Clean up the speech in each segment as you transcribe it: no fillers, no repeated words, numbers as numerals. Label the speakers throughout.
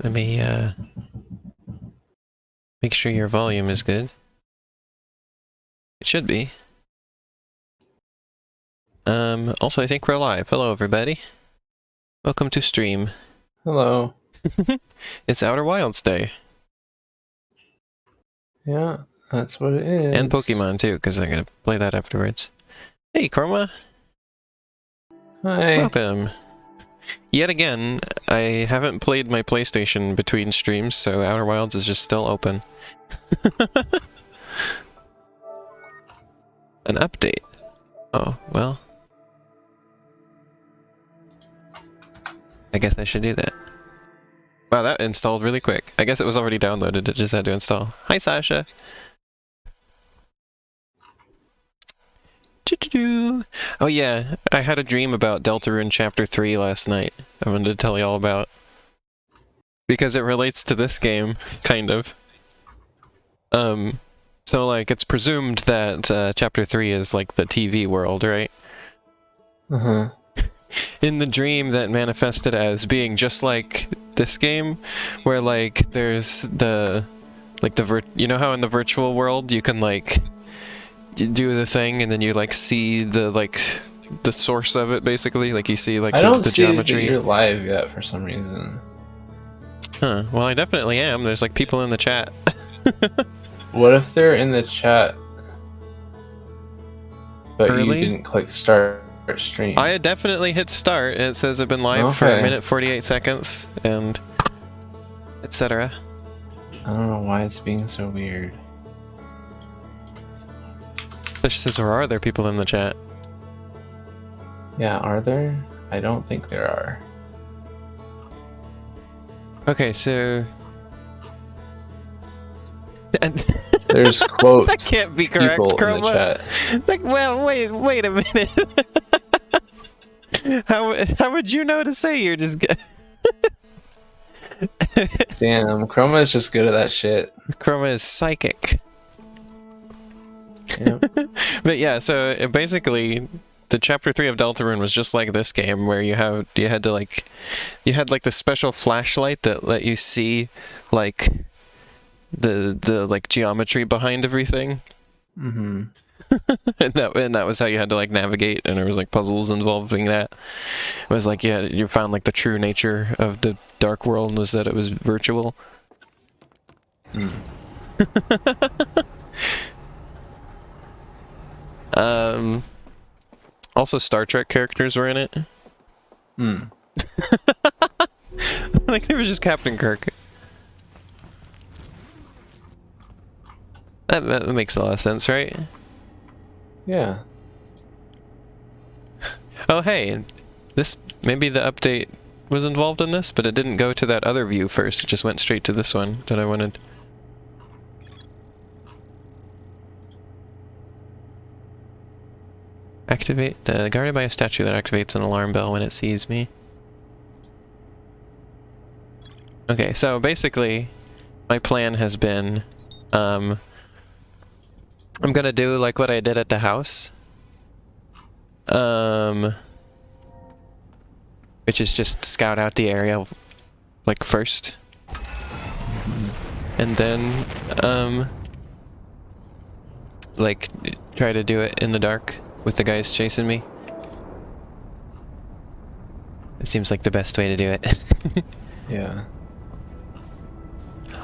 Speaker 1: Let me make sure your volume is good. It should be. Also I think we're live. Hello everybody. Welcome to stream.
Speaker 2: Hello.
Speaker 1: It's Outer Wilds Day.
Speaker 2: Yeah, that's what it is.
Speaker 1: And Pokemon too, because I'm gonna play that afterwards. Hey Chroma!
Speaker 2: Hi.
Speaker 1: Welcome! Yet again, I haven't played my PlayStation between streams, so Outer Wilds is just still open. An update. Oh, well. I guess I should do that. Wow, that installed really quick. I guess it was already downloaded, it just had to install. Hi Sasha! Oh yeah, I had a dream about Deltarune Chapter 3 last night. I wanted to tell you all about. Because it relates to this game, kind of. So like, it's presumed that Chapter 3 is like the TV world, right?
Speaker 2: Uh-huh.
Speaker 1: In the dream that manifested as being just like this game, where like, there's the... like you know how in the virtual world you can like... do the thing and then you like see the source of it basically, like you see like the geometry.
Speaker 2: That you're live yet for some reason.
Speaker 1: Huh, well I definitely am. There's like people in the chat.
Speaker 2: What if they're in the chat but
Speaker 1: Early?
Speaker 2: you didn't click start stream?
Speaker 1: I had definitely hit start and it says I've been live for a minute 48 seconds and etc.
Speaker 2: I don't know why it's being so weird.
Speaker 1: It says, or are there people in the chat?
Speaker 2: Yeah, are there? I don't think there are.
Speaker 1: Okay, so...
Speaker 2: There's quotes.
Speaker 1: That can't be correct,
Speaker 2: people in the
Speaker 1: Chroma.
Speaker 2: chat.
Speaker 1: Like, well, wait a minute. How would you know to say you're just...
Speaker 2: Damn, Chroma is just good at that shit.
Speaker 1: Chroma is psychic.
Speaker 2: Yep.
Speaker 1: But yeah, so basically the chapter 3 of Deltarune was just like this game where you had the special flashlight that let you see like the like geometry behind everything.
Speaker 2: Mm-hmm.
Speaker 1: and that was how you had to like navigate, and there was like puzzles involving that. It was like you found like the true nature of the dark world was that it was virtual. Also Star Trek characters were in it. Like there was just Captain Kirk. That makes a lot of sense, right?
Speaker 2: Yeah.
Speaker 1: Oh hey, maybe the update was involved in this, but it didn't go to that other view first, it just went straight to this one that I wanted. Activate, guarded by a statue that activates an alarm bell when it sees me. Okay, so basically, my plan has been, I'm gonna do like what I did at the house. Which is just scout out the area, like first. And then, like, try to do it in the dark. With the guys chasing me. It seems like the best way to do it.
Speaker 2: Yeah.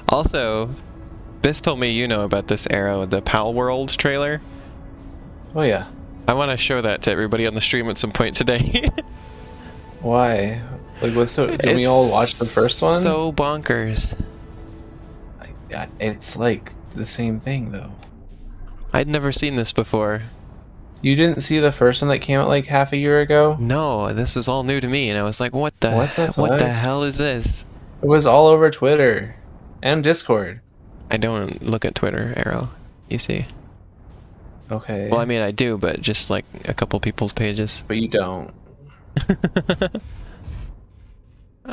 Speaker 1: Also, Biss told me you know about this Arrow, the Pal World trailer.
Speaker 2: Oh yeah.
Speaker 1: I want to show that to everybody on the stream at some point today.
Speaker 2: Why? Like, what's so? Did we all watch the first one?
Speaker 1: So bonkers.
Speaker 2: It's like the same thing though.
Speaker 1: I'd never seen this before.
Speaker 2: You didn't see the first one that came out like half a year ago?
Speaker 1: No, this was all new to me, and I was like, what the hell is this?
Speaker 2: It was all over Twitter and Discord.
Speaker 1: I don't look at Twitter, Arrow, you see.
Speaker 2: Okay.
Speaker 1: Well, I mean, I do, but just like a couple people's pages.
Speaker 2: But you don't.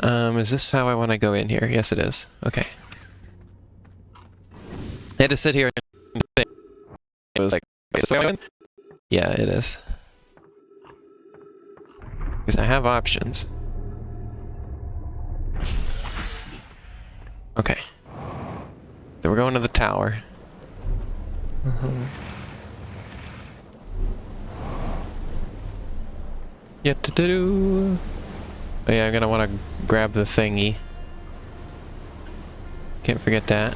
Speaker 1: Is this how I want to go in here? Yes, it is. Okay. I had to sit here and think. It was like, is this how I went? Yeah, it is. Because I have options. Then we're going to the tower. Yeah, oh, yeah, I'm gonna want to grab the thingy. Can't forget that.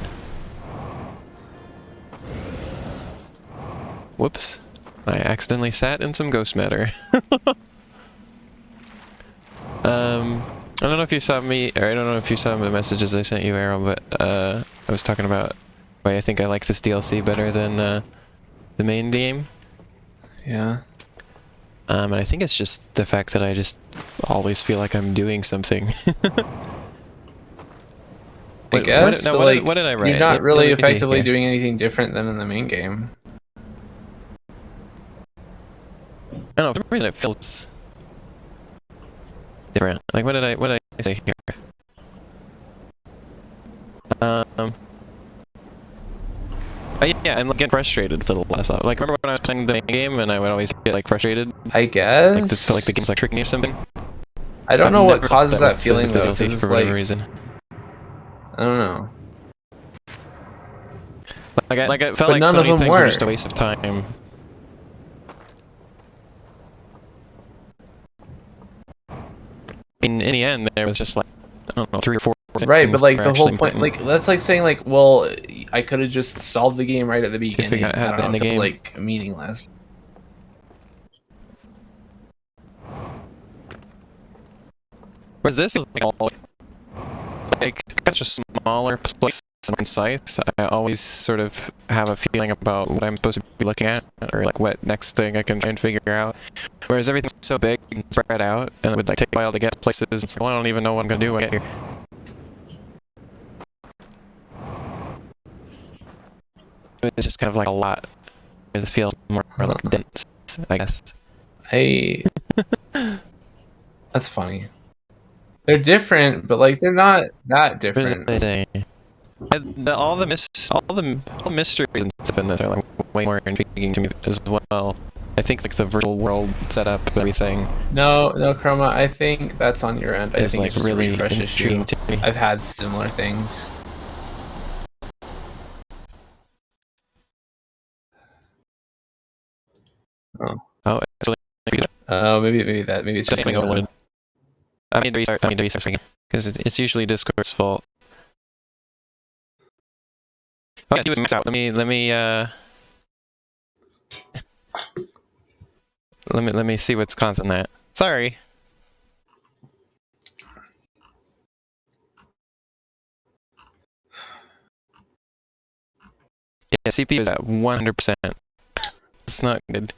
Speaker 1: Whoops. I accidentally sat in some ghost matter. I don't know if you saw me, or I don't know if you saw the messages I sent you, Arrow, but I was talking about why I think I like this DLC better than the main game.
Speaker 2: Yeah.
Speaker 1: And I think it's just the fact that I just always feel like I'm doing something.
Speaker 2: I guess, but like,
Speaker 1: what did I write?
Speaker 2: you're not really effectively
Speaker 1: here.
Speaker 2: doing anything different than in the main game.
Speaker 1: I don't know, for some reason it feels different. Like, what did I say here? Oh, yeah, and like, get frustrated with it less. Like, remember when I was playing the main game and I would always get like frustrated?
Speaker 2: I guess.
Speaker 1: Like, feel like the game's like tricking me or something?
Speaker 2: I don't know what causes that
Speaker 1: with
Speaker 2: feeling
Speaker 1: the
Speaker 2: though,
Speaker 1: DLC
Speaker 2: because
Speaker 1: for
Speaker 2: it's
Speaker 1: whatever
Speaker 2: like,
Speaker 1: reason.
Speaker 2: I don't know.
Speaker 1: Like I felt
Speaker 2: But
Speaker 1: like
Speaker 2: none
Speaker 1: so
Speaker 2: of
Speaker 1: many
Speaker 2: them
Speaker 1: things were
Speaker 2: were.
Speaker 1: just a waste of time. In the end, there was just like, I don't know, 3 or 4
Speaker 2: Right, but like
Speaker 1: that
Speaker 2: the
Speaker 1: were
Speaker 2: whole
Speaker 1: actually
Speaker 2: point,
Speaker 1: important.
Speaker 2: like that's like saying like, well, I could have just solved the game right at the beginning.
Speaker 1: figure out how
Speaker 2: I
Speaker 1: to
Speaker 2: don't
Speaker 1: end
Speaker 2: know,
Speaker 1: the
Speaker 2: it feels
Speaker 1: game.
Speaker 2: like meaningless.
Speaker 1: Whereas this feels like all like such a smaller place and concise. I always sort of have a feeling about what I'm supposed to be looking at, or like what next thing I can try and figure out. Whereas everything's so big and spread out, and it would like take a while to get places. It's like, well, I don't even know what I'm gonna do when I get here. It's just kind of like a lot. It feels more like dense, I guess.
Speaker 2: That's funny. They're different, but like they're not that different.
Speaker 1: All the mysteries and stuff in this are like way more intriguing to me as well. I think like the virtual world setup and everything.
Speaker 2: No, Chroma. I think that's on your end. I
Speaker 1: Is
Speaker 2: think
Speaker 1: like
Speaker 2: it's just
Speaker 1: really
Speaker 2: a refresh
Speaker 1: intriguing
Speaker 2: issue.
Speaker 1: to me.
Speaker 2: I've had similar things.
Speaker 1: Oh, actually,
Speaker 2: maybe it's just
Speaker 1: getting overloaded. I need to restart again because it's usually Discord's fault. Oh, yeah, do it out. Let me see what's causing that. Sorry. Yeah, CPU is at 100%. It's not good.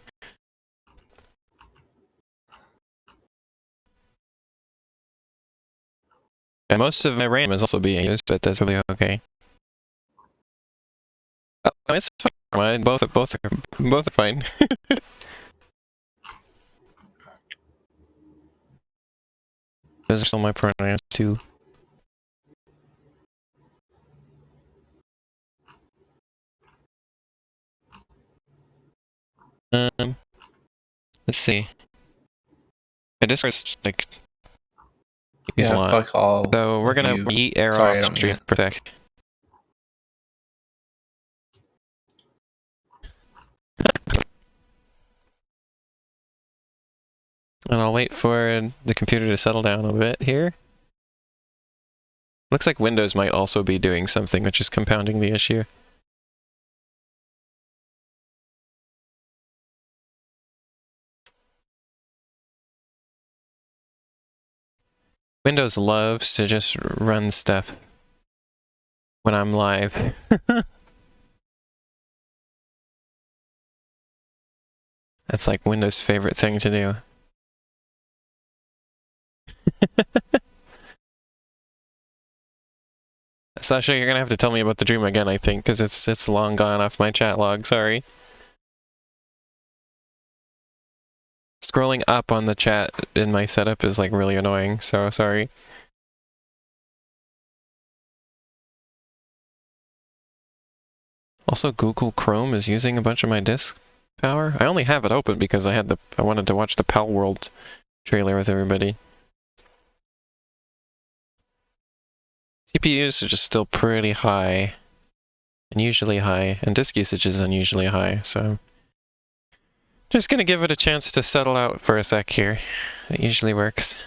Speaker 1: And most of my RAM is also being used, but that's really okay. Oh, it's fine. Both are fine. Those are still my pronouns too. Let's see. My Discord's like use a lot.
Speaker 2: Fuck all.
Speaker 1: So we're gonna eat Arrow
Speaker 2: Sorry,
Speaker 1: off stream for a sec. And I'll wait for the computer to settle down a bit here. Looks like Windows might also be doing something, which is compounding the issue. Windows loves to just run stuff when I'm live. That's like Windows' favorite thing to do. Sasha, you're gonna have to tell me about the dream again, I think, because it's long gone off my chat log, sorry. Scrolling up on the chat in my setup is like really annoying, so sorry. Also, Google Chrome is using a bunch of my disk power. I only have it open because I wanted to watch the Pal World trailer with everybody. CPU usage is still pretty high. unusually high, and disk usage is unusually high, so just gonna give it a chance to settle out for a sec here. It usually works.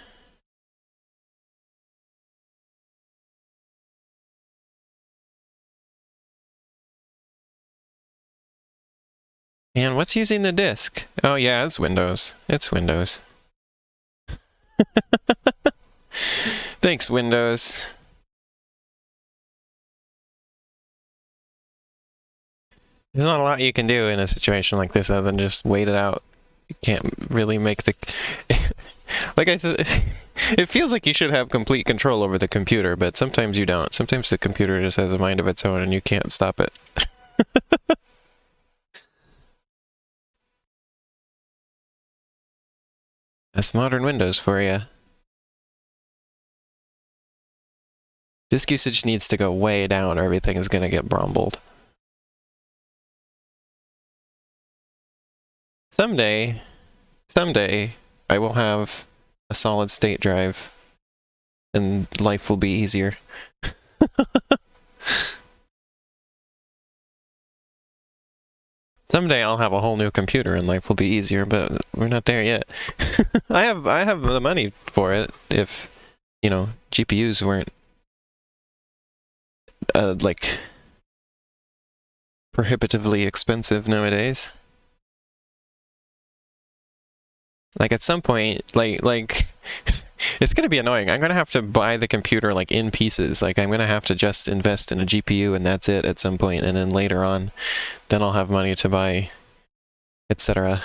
Speaker 1: And what's using the disk? Oh yeah, it's Windows. It's Windows. Thanks, Windows. There's not a lot you can do in a situation like this other than just wait it out. You can't really make the... Like I said, it feels like you should have complete control over the computer, but sometimes you don't. Sometimes the computer just has a mind of its own and you can't stop it. That's modern Windows for you. Disk usage needs to go way down or everything is going to get brumbled. Someday, I will have a solid state drive and life will be easier. Someday I'll have a whole new computer and life will be easier, but we're not there yet. I have the money for it if, you know, GPUs weren't like prohibitively expensive nowadays. Like at some point, like it's gonna be annoying. I'm gonna have to buy the computer like in pieces. Like I'm gonna have to just invest in a GPU and that's it at some point, and then later on, then I'll have money to buy, etc.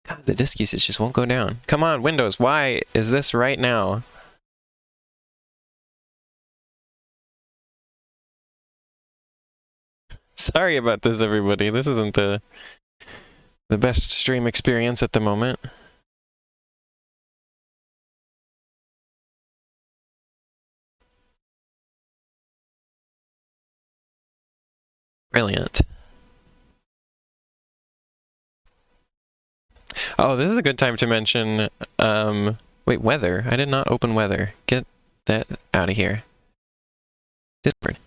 Speaker 1: God, the disk usage just won't go down. Come on, Windows, why is this right now? Sorry about this, everybody. This isn't the best stream experience at the moment. Brilliant. Oh, this is a good time to mention, wait, weather. I did not open weather. Get that out of here. Discord.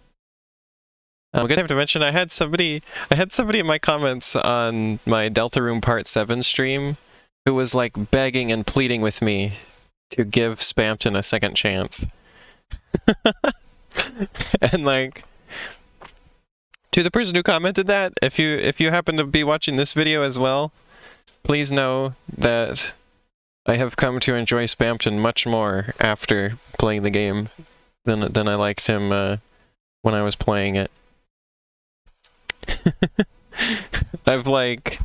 Speaker 1: Good time to mention, I had somebody in my comments on my Deltarune Part 7 stream who was like begging and pleading with me to give Spampton a second chance. And like, to the person who commented that, if you happen to be watching this video as well, please know that I have come to enjoy Spampton much more after playing the game than I liked him when I was playing it. I've like,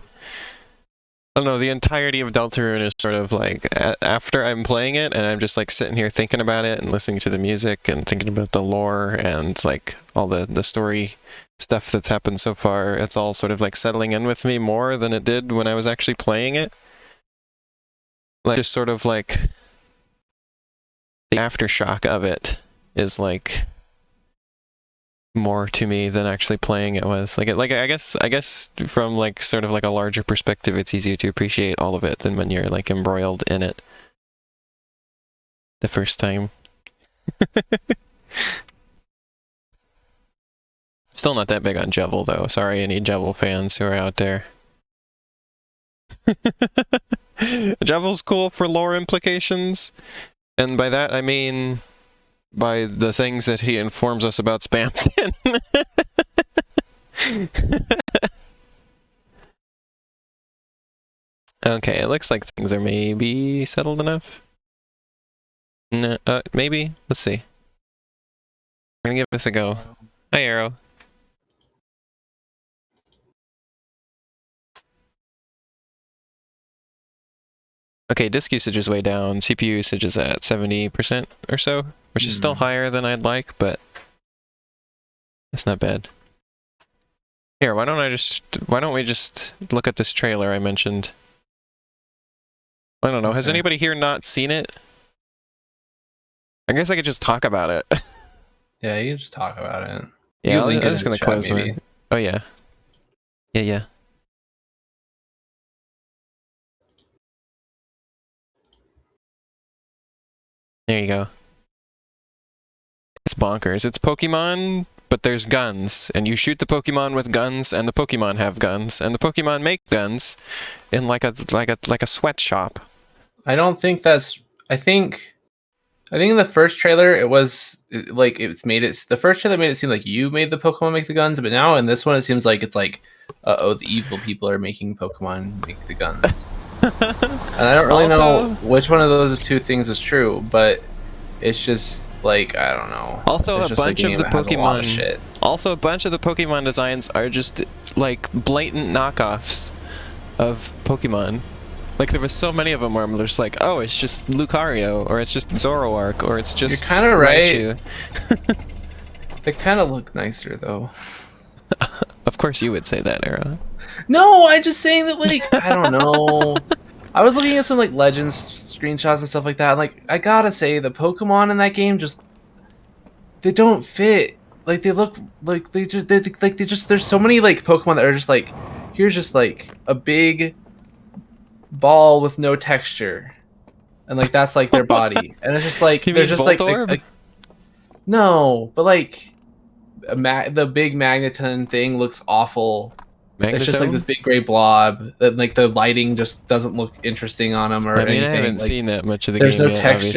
Speaker 1: I don't know, the entirety of Deltarune is sort of like, after I'm playing it and I'm just like sitting here thinking about it and listening to the music and thinking about the lore and like all the story stuff that's happened so far, it's all sort of like settling in with me more than it did when I was actually playing it. Like just sort of like the aftershock of it is like more to me than actually playing it was. Like I guess from like sort of like a larger perspective, it's easier to appreciate all of it than when you're like embroiled in it the first time. Still not that big on Jevil though. Sorry, any Jevil fans who are out there. Jevil's cool for lore implications, and by that I mean by the things that he informs us about Spampton. Okay, it looks like things are maybe settled enough. No, maybe. Let's see. We're gonna give this a go. Hi, Arrow. Okay, disk usage is way down. CPU usage is at 70% or so, which is still higher than I'd like, but it's not bad. Here, why don't we just look at this trailer I mentioned? I don't know. Has anybody here not seen it? I guess I could just talk about it.
Speaker 2: Yeah, you just talk about it.
Speaker 1: Yeah, I'm just gonna close my... Oh yeah. Yeah. There you go. It's bonkers. It's Pokemon, but there's guns, and you shoot the Pokemon with guns, and the Pokemon have guns, and the Pokemon make guns in like a sweatshop.
Speaker 2: I don't think that's. I think in the first trailer it was like it's made it. The first trailer made it seem like you made the Pokemon make the guns, but now in this one it seems like it's like, oh, the evil people are making Pokemon make the guns. And I don't really know which one of those two things is true, but it's just like I don't know.
Speaker 1: Also,
Speaker 2: it's
Speaker 1: a bunch of the Pokemon.
Speaker 2: Shit.
Speaker 1: Also, a bunch of the Pokemon designs are just like blatant knockoffs of Pokemon. Like there was so many of them where I'm just like, oh, it's just Lucario, or it's just Zoroark, or it's just.
Speaker 2: You're kind of right.
Speaker 1: Raichu.
Speaker 2: They kind of look nicer though.
Speaker 1: Of course, you would say that, Era.
Speaker 2: No, I'm just saying that like I don't know. I was looking at some like Legends screenshots and stuff like that. And, like I gotta say, the Pokemon in that game just they don't fit. Like they look like they just there's so many like Pokemon that are just like here's just like a big ball with no texture, and like that's like their body, and it's just like there's just like no, but like the big Magneton thing looks awful.
Speaker 1: Magnetone?
Speaker 2: It's just like this big gray blob that like the lighting just doesn't look interesting on them or anything.
Speaker 1: I haven't
Speaker 2: like,
Speaker 1: seen that much of the
Speaker 2: there's
Speaker 1: game
Speaker 2: no
Speaker 1: yet,
Speaker 2: textures.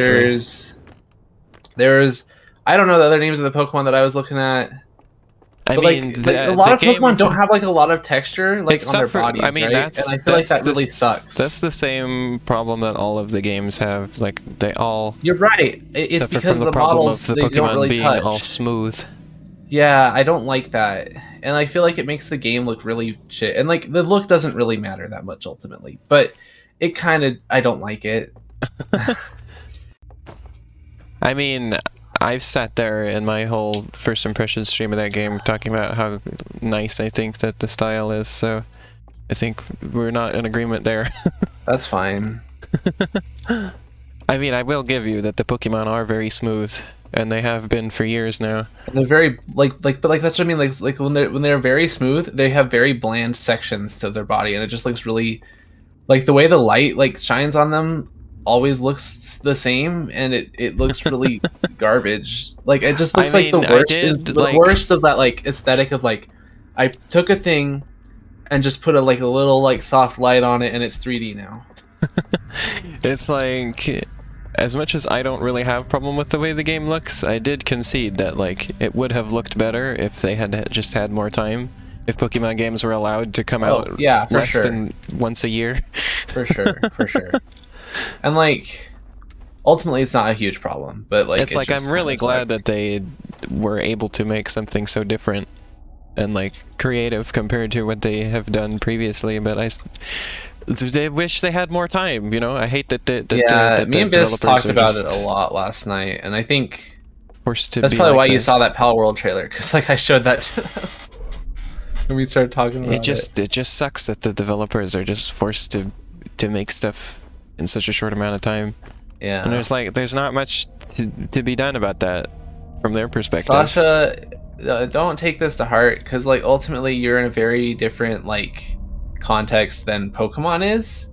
Speaker 1: obviously.
Speaker 2: There's I don't know the other names of the Pokemon that I was looking at.
Speaker 1: I
Speaker 2: But
Speaker 1: mean,
Speaker 2: like a lot of Pokemon don't have like a lot of texture like on their bodies,
Speaker 1: I mean,
Speaker 2: right?
Speaker 1: that's,
Speaker 2: and I feel like that really sucks.
Speaker 1: That's the same problem that all of the games have. Like they all.
Speaker 2: You're right. It's
Speaker 1: suffer
Speaker 2: because
Speaker 1: from
Speaker 2: the
Speaker 1: problem
Speaker 2: models
Speaker 1: of the
Speaker 2: they
Speaker 1: Pokemon
Speaker 2: don't really
Speaker 1: being
Speaker 2: touch.
Speaker 1: all smooth.
Speaker 2: Yeah, I don't like that, and I feel like it makes the game look really shit. And like the look doesn't really matter that much ultimately, but it kind of I don't like it.
Speaker 1: I mean, I've sat there in my whole first impression stream of that game talking about how nice I think that the style is, so I think we're not in agreement there.
Speaker 2: That's fine.
Speaker 1: I mean, I will give you that the Pokemon are very smooth, and they have been for years now.
Speaker 2: And they're very but that's what I mean. Like when they're very smooth, they have very bland sections to their body, and it just looks really like the way the light like shines on them always looks the same, and it looks really garbage. Like it just looks like the worst. The worst of that like aesthetic of like I took a thing and just put a little like soft light on it, and it's 3D now.
Speaker 1: It's like, as much as I don't really have a problem with the way the game looks, I did concede that like it would have looked better if they had just had more time. If Pokemon games were allowed to come out less than once a year. For sure.
Speaker 2: And like ultimately it's not a huge problem, but like
Speaker 1: it's like I'm really glad that they were able to make something so different and like creative compared to what they have done previously, but they wish they had more time, you know? I hate that
Speaker 2: me and Biz talked about it a lot last night, and I think
Speaker 1: that's
Speaker 2: probably why you saw that Pal World trailer, because like I showed that to them when we started talking about it.
Speaker 1: It just sucks that the developers are just forced to make stuff in such a short amount of time.
Speaker 2: Yeah.
Speaker 1: And there's not much to be done about that from their perspective.
Speaker 2: Sasha, don't take this to heart, because like ultimately you're in a very different like context than Pokemon is,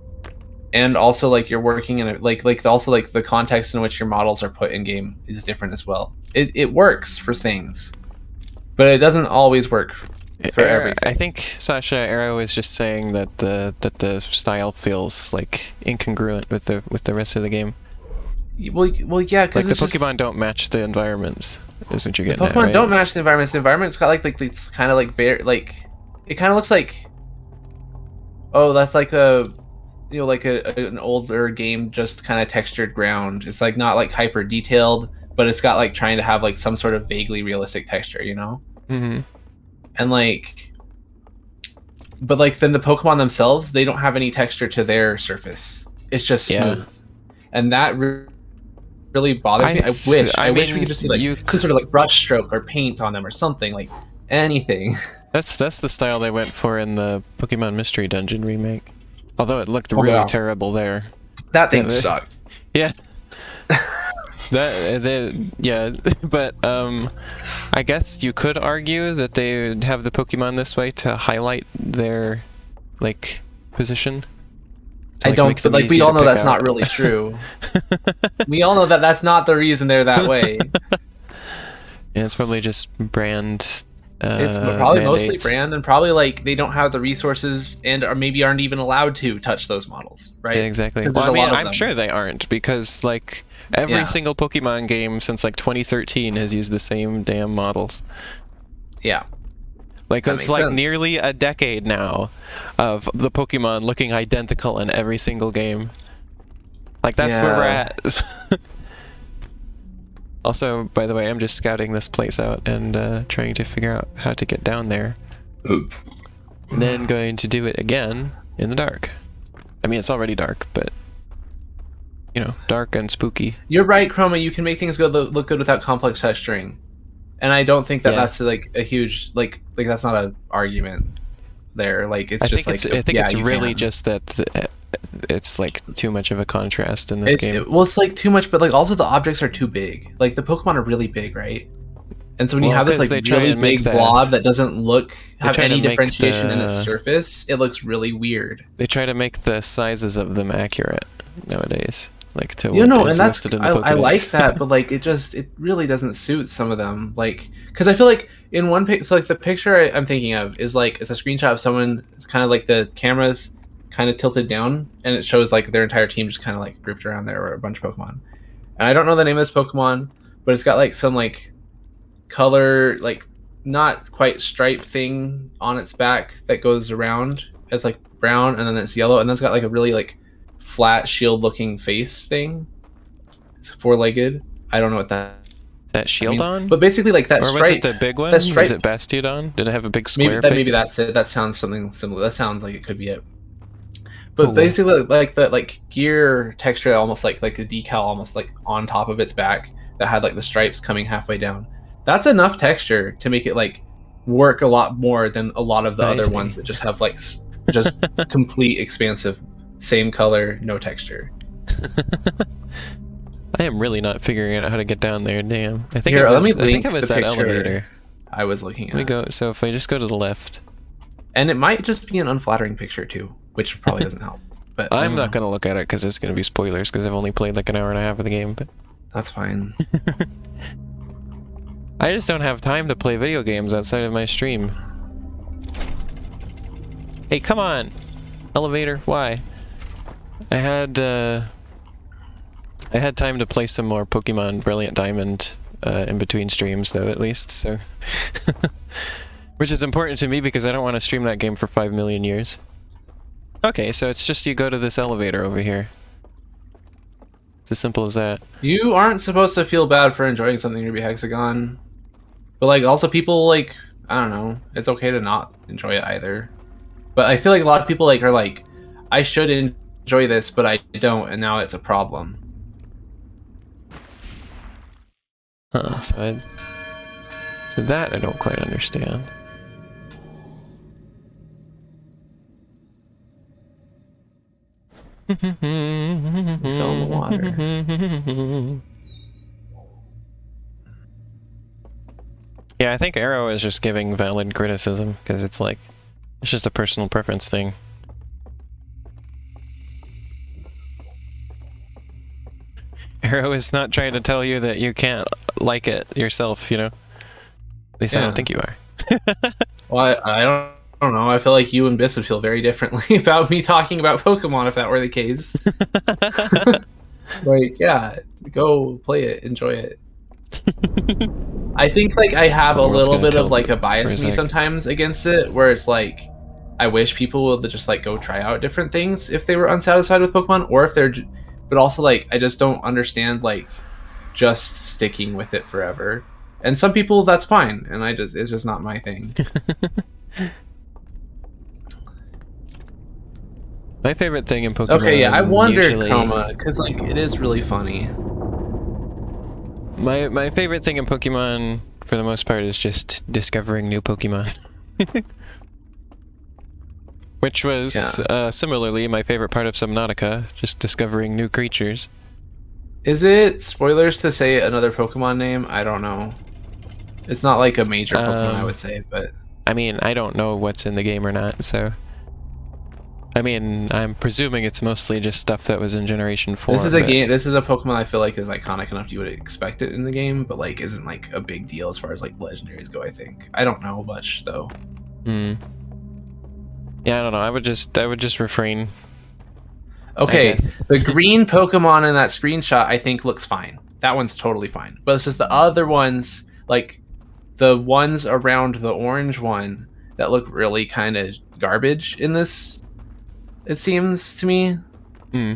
Speaker 2: and also like you're working in a like also like the context in which your models are put in game is different as well. It works for things, but it doesn't always work for everything.
Speaker 1: I think Sasha Arrow is just saying that the style feels like incongruent with the rest of the game.
Speaker 2: Well, yeah, because
Speaker 1: like the Pokemon don't match the environments. Is what you're getting at,
Speaker 2: Pokemon
Speaker 1: right?
Speaker 2: don't match the environments. The environment's got like it's kind of like very like it kind of looks like, oh, that's like an older game, just kind of textured ground. It's like not like hyper detailed, but it's got like trying to have like some sort of vaguely realistic texture, you know?
Speaker 1: Mm-hmm.
Speaker 2: And like, but like then the Pokemon themselves, they don't have any texture to their surface. It's just smooth, and that really bothers me. I wish we could just see like some sort of like brush stroke or paint on them or something, like anything.
Speaker 1: That's the style they went for in the Pokemon Mystery Dungeon remake. Although it looked really terrible there.
Speaker 2: That thing sucked.
Speaker 1: Yeah. But I guess you could argue that they would have the Pokemon this way to highlight their like position.
Speaker 2: I don't like we all know that's not really true. We all know that that's not the reason they're that way.
Speaker 1: Yeah, it's probably just brand.
Speaker 2: It's probably mostly
Speaker 1: mandates.
Speaker 2: brand, and probably like they don't have the resources and or maybe aren't even allowed to touch those models, right?
Speaker 1: Yeah, exactly.
Speaker 2: Because
Speaker 1: Well,
Speaker 2: there's
Speaker 1: I
Speaker 2: a
Speaker 1: mean,
Speaker 2: lot of
Speaker 1: I'm
Speaker 2: them.
Speaker 1: sure they aren't because like every
Speaker 2: Yeah.
Speaker 1: single Pokemon game since like 2013 has used the same damn models.
Speaker 2: Yeah.
Speaker 1: Like
Speaker 2: That
Speaker 1: it's
Speaker 2: makes
Speaker 1: like
Speaker 2: sense.
Speaker 1: nearly a decade now of the Pokemon looking identical in every single game. Like that's where we're
Speaker 2: Yeah.
Speaker 1: at. Also, by the way, I'm just scouting this place out and trying to figure out how to get down there. And then going to do it again in the dark. I mean, it's already dark, but you know, dark and spooky.
Speaker 2: You're right, Chroma. You can make things look good without complex texturing, and I don't think that
Speaker 1: Yeah.
Speaker 2: that's like a huge like that's not an argument there. Like it's
Speaker 1: I
Speaker 2: just
Speaker 1: think
Speaker 2: like
Speaker 1: I think
Speaker 2: yeah,
Speaker 1: it's
Speaker 2: you
Speaker 1: really
Speaker 2: can.
Speaker 1: just that it's like too much of a contrast in this game.
Speaker 2: Well, it's like too much, but like also the objects are too big. Like the Pokemon are really big, right? And so when you
Speaker 1: Well,
Speaker 2: have this
Speaker 1: 'cause
Speaker 2: like
Speaker 1: they try
Speaker 2: really
Speaker 1: and make
Speaker 2: big blob
Speaker 1: that
Speaker 2: that doesn't have
Speaker 1: try to
Speaker 2: any
Speaker 1: make
Speaker 2: differentiation in its
Speaker 1: the
Speaker 2: surface, it looks really weird.
Speaker 1: they try to make the sizes of them accurate nowadays, like to
Speaker 2: You
Speaker 1: what
Speaker 2: know,
Speaker 1: is
Speaker 2: and that's
Speaker 1: listed in the
Speaker 2: I like
Speaker 1: Pokédex.
Speaker 2: that, but like it really doesn't suit some of them. Like because I feel like in one pic, so like the picture I'm thinking of is like it's a screenshot of someone. It's kind of like the camera's kind of tilted down, and it shows like their entire team just kind of like grouped around there, or a bunch of Pokemon. And I don't know the name of this Pokemon, but it's got like some like color like not quite stripe thing on its back that goes around. It's like brown and then it's yellow and then it's got like a really like flat shield looking face thing. It's four-legged. I don't know what that
Speaker 1: That
Speaker 2: means.
Speaker 1: Shieldon?
Speaker 2: But basically like that
Speaker 1: Or was
Speaker 2: stripe
Speaker 1: it the big one?
Speaker 2: that stripe
Speaker 1: Was it Bastiodon? Did it have a big square
Speaker 2: maybe
Speaker 1: face?
Speaker 2: that's it. That sounds something similar. That sounds like it could be it. But
Speaker 1: Ooh.
Speaker 2: basically like the like gear texture almost like a decal almost like on top of its back that had like the stripes coming halfway down. That's enough texture to make it like work a lot more than a lot of the
Speaker 1: I
Speaker 2: other
Speaker 1: see.
Speaker 2: ones that just have like just complete expansive same color, no texture.
Speaker 1: I am really not figuring out how to get down there. Damn. I think
Speaker 2: Here,
Speaker 1: it
Speaker 2: let
Speaker 1: was,
Speaker 2: me
Speaker 1: I think
Speaker 2: link
Speaker 1: it was
Speaker 2: the
Speaker 1: that
Speaker 2: picture
Speaker 1: elevator.
Speaker 2: I was looking
Speaker 1: Let me
Speaker 2: at.
Speaker 1: go. So if I just go to the left,
Speaker 2: And it might just be an unflattering picture too, which probably doesn't help. But I
Speaker 1: I'm
Speaker 2: don't
Speaker 1: not
Speaker 2: know.
Speaker 1: gonna look at it because it's gonna be spoilers because I've only played like an hour and a half of the game. But
Speaker 2: That's fine.
Speaker 1: I just don't have time to play video games outside of my stream. Hey, come on, elevator. Why? I had time to play some more Pokemon Brilliant Diamond in between streams, though, at least. So, which is important to me because I don't want to stream that game for 5 million years. Okay, so it's just you go to this elevator over here. It's as simple as that.
Speaker 2: You aren't supposed to feel bad for enjoying something Ruby Hexagon. But like also people like I don't know, it's okay to not enjoy it either. But I feel like a lot of people like are like, I should enjoy this, but I don't, and now it's a problem.
Speaker 1: Huh, so that I don't quite understand.
Speaker 2: It fell in the water.
Speaker 1: Yeah, I think Arrow is just giving valid criticism because it's like it's just a personal preference thing. Arrow is not trying to tell you that you can't like it yourself, you know? At least I
Speaker 2: Yeah.
Speaker 1: don't think you are.
Speaker 2: Well, I don't know. I feel like you and Biss would feel very differently about me talking about Pokemon if that were the case. Like, yeah, go play it, enjoy it. I think like I have a
Speaker 1: The world's
Speaker 2: little
Speaker 1: gonna
Speaker 2: bit
Speaker 1: tell
Speaker 2: of like a
Speaker 1: for a
Speaker 2: bias in me
Speaker 1: sec.
Speaker 2: sometimes against it, where it's like I wish people would just like go try out different things if they were unsatisfied with Pokemon, or if they're, but also like I just don't understand like just sticking with it forever. And some people that's fine, and it's just not my thing.
Speaker 1: My favorite thing in Pokemon.
Speaker 2: Okay, yeah, I wondered
Speaker 1: usually,
Speaker 2: Chroma because like it is really funny.
Speaker 1: My favorite thing in Pokemon, for the most part, is just discovering new Pokemon. Which was similarly my favorite part of Subnautica, just discovering new creatures.
Speaker 2: Is it spoilers to say another Pokemon name? I don't know. It's not like a major Pokemon, I would say, but
Speaker 1: I mean, I don't know what's in the game or not, so I mean, I'm presuming it's mostly just stuff that was in Generation 4.
Speaker 2: This is a game. This is a Pokemon I feel like is iconic enough you would expect it in the game, but like isn't like a big deal as far as like legendaries go. I think I don't know much though.
Speaker 1: Hmm. Yeah, I don't know. I would just refrain.
Speaker 2: Okay, the green Pokemon in that screenshot I think looks fine. That one's totally fine. But it's just the other ones, like the ones around the orange one, that look really kind of garbage in this. It seems to me.
Speaker 1: Hmm.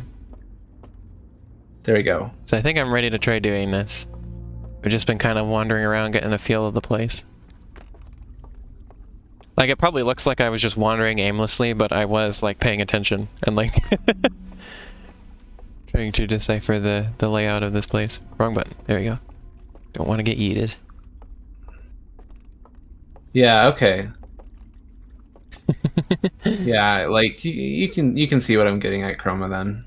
Speaker 2: There we go.
Speaker 1: So I think I'm ready to try doing this. I've just been kind of wandering around, getting a feel of the place. Like, it probably looks like I was just wandering aimlessly, but I was, like, paying attention and, like, trying to decipher the layout of this place. Wrong button. There we go. Don't want to get yeeted.
Speaker 2: Yeah, okay. Yeah, like you can see what I'm getting at, Chroma. Then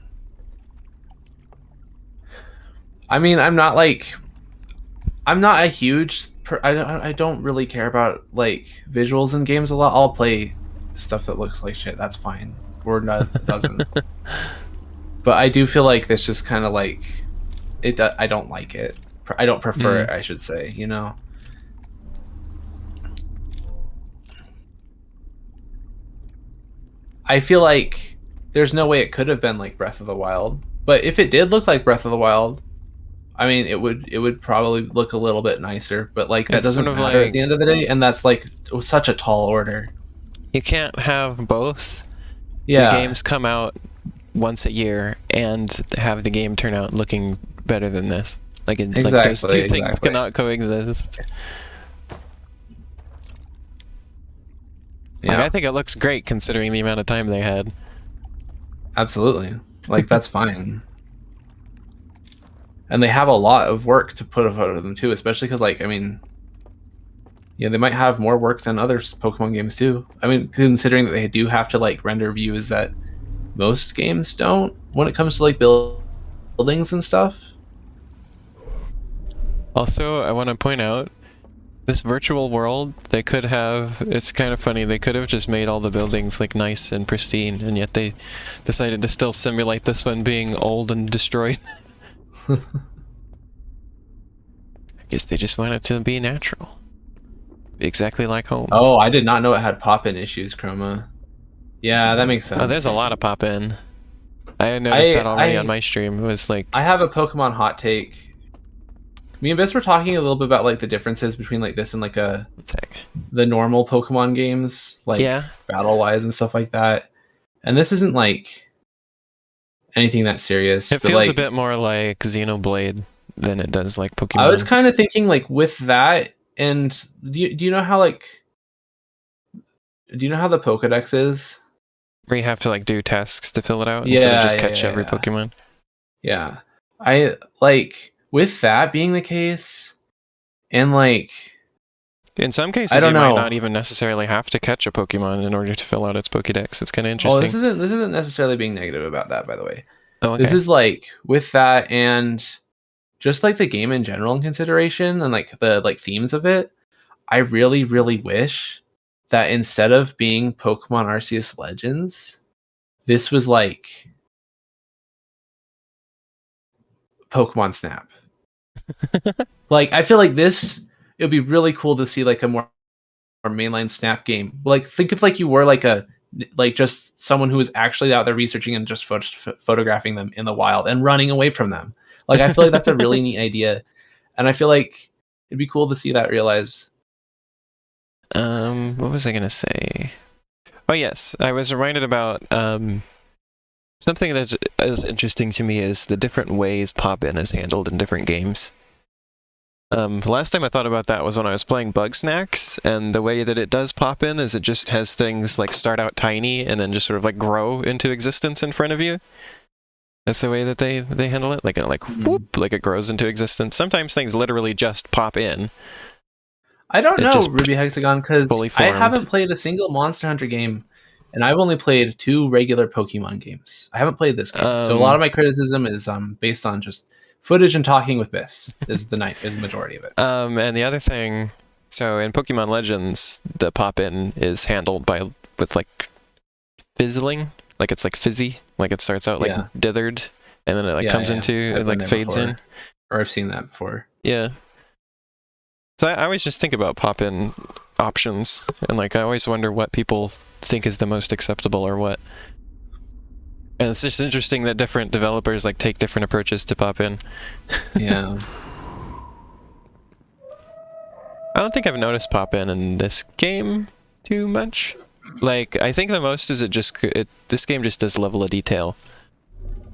Speaker 2: I mean, I'm not a huge I don't really care about like visuals in games a lot. I'll play stuff that looks like shit, that's fine, or not doesn't. But I do feel like this just kind of like I don't like it. I don't prefer it, I should say, you know. I feel like there's no way it could have been like Breath of the Wild. But if it did look like Breath of the Wild, I mean, it would probably look a little bit nicer. But like that doesn't matter at the end of the day, and that's like such a tall order.
Speaker 1: You can't have both.
Speaker 2: Yeah.
Speaker 1: The games come out once a year and have the game turn out looking better than this. Like, like those two things cannot coexist. Yeah. Like, I think it looks great considering the amount of time they had.
Speaker 2: Absolutely. Like, that's fine. And they have a lot of work to put out of them too, especially because, like, I mean, yeah, they might have more work than other Pokemon games too. I mean, considering that they do have to like render views that most games don't when it comes to like buildings and stuff.
Speaker 1: Also, I want to point out this virtual world, they could have, it's kind of funny, they could have just made all the buildings like nice and pristine, and yet they decided to still simulate this one being old and destroyed. I guess they just want it to be natural. Exactly like home.
Speaker 2: Oh, I did not know it had pop-in issues, Chroma. Yeah, that makes sense.
Speaker 1: Oh, there's a lot of pop-in. I noticed that already on my stream. It was like...
Speaker 2: I have a Pokemon hot take. Me and Biss were talking a little bit about like the differences between like this and like the normal Pokemon games, like battle-wise and stuff like that. And this isn't like anything that serious.
Speaker 1: It feels like a bit more like Xenoblade than it does like Pokemon.
Speaker 2: I was kind of thinking like with that, and do you know how like the Pokedex is?
Speaker 1: Where you have to like do tasks to fill it out instead of just catch every Pokemon.
Speaker 2: Yeah, I like with that being the case, and like
Speaker 1: in some cases you might not even necessarily have to catch a Pokemon in order to fill out its Pokedex. It's kind of interesting.
Speaker 2: Oh, this isn't necessarily being negative about that, by the way.
Speaker 1: Oh, okay.
Speaker 2: This is like with that and just like the game in general in consideration and like the like themes of it. I really, really wish that instead of being Pokemon Arceus Legends, this was like Pokemon Snap. Like, I feel like it would be really cool to see like a more mainline Snap game. Like, think if like you were like just someone who was actually out there researching and just photographing them in the wild and running away from them. Like, I feel like that's a really neat idea, and I feel like it'd be cool to see that realized.
Speaker 1: What was I gonna say? Oh yes, I was reminded about something that is interesting to me is the different ways pop-in is handled in different games. Last time I thought about that was when I was playing Bug Snacks, and the way that it does pop-in is it just has things like start out tiny and then just sort of like grow into existence in front of you. That's the way that they handle it, like whoop, like it grows into existence. Sometimes things literally just pop in.
Speaker 2: I don't know, Ruby Hexagon, because I haven't played a single Monster Hunter game, and I've only played 2 regular Pokemon games. I haven't played this game, so a lot of my criticism is based on just footage and talking with Biss is the majority of it.
Speaker 1: And the other thing, so in Pokemon Legends, the pop-in is handled with like fizzling. like it's like fizzy, like it starts out like
Speaker 2: Yeah.
Speaker 1: dithered, and then it like comes into
Speaker 2: I've
Speaker 1: it like
Speaker 2: done it
Speaker 1: fades
Speaker 2: before.
Speaker 1: in.
Speaker 2: Or I've seen that before.
Speaker 1: Yeah. So I always just think about pop-in options, and like I always wonder what people think is the most acceptable or what. And it's just interesting that different developers like take different approaches to pop-in.
Speaker 2: Yeah.
Speaker 1: I don't think I've noticed pop-in in this game too much. Like I think the most is this game just does level of detail.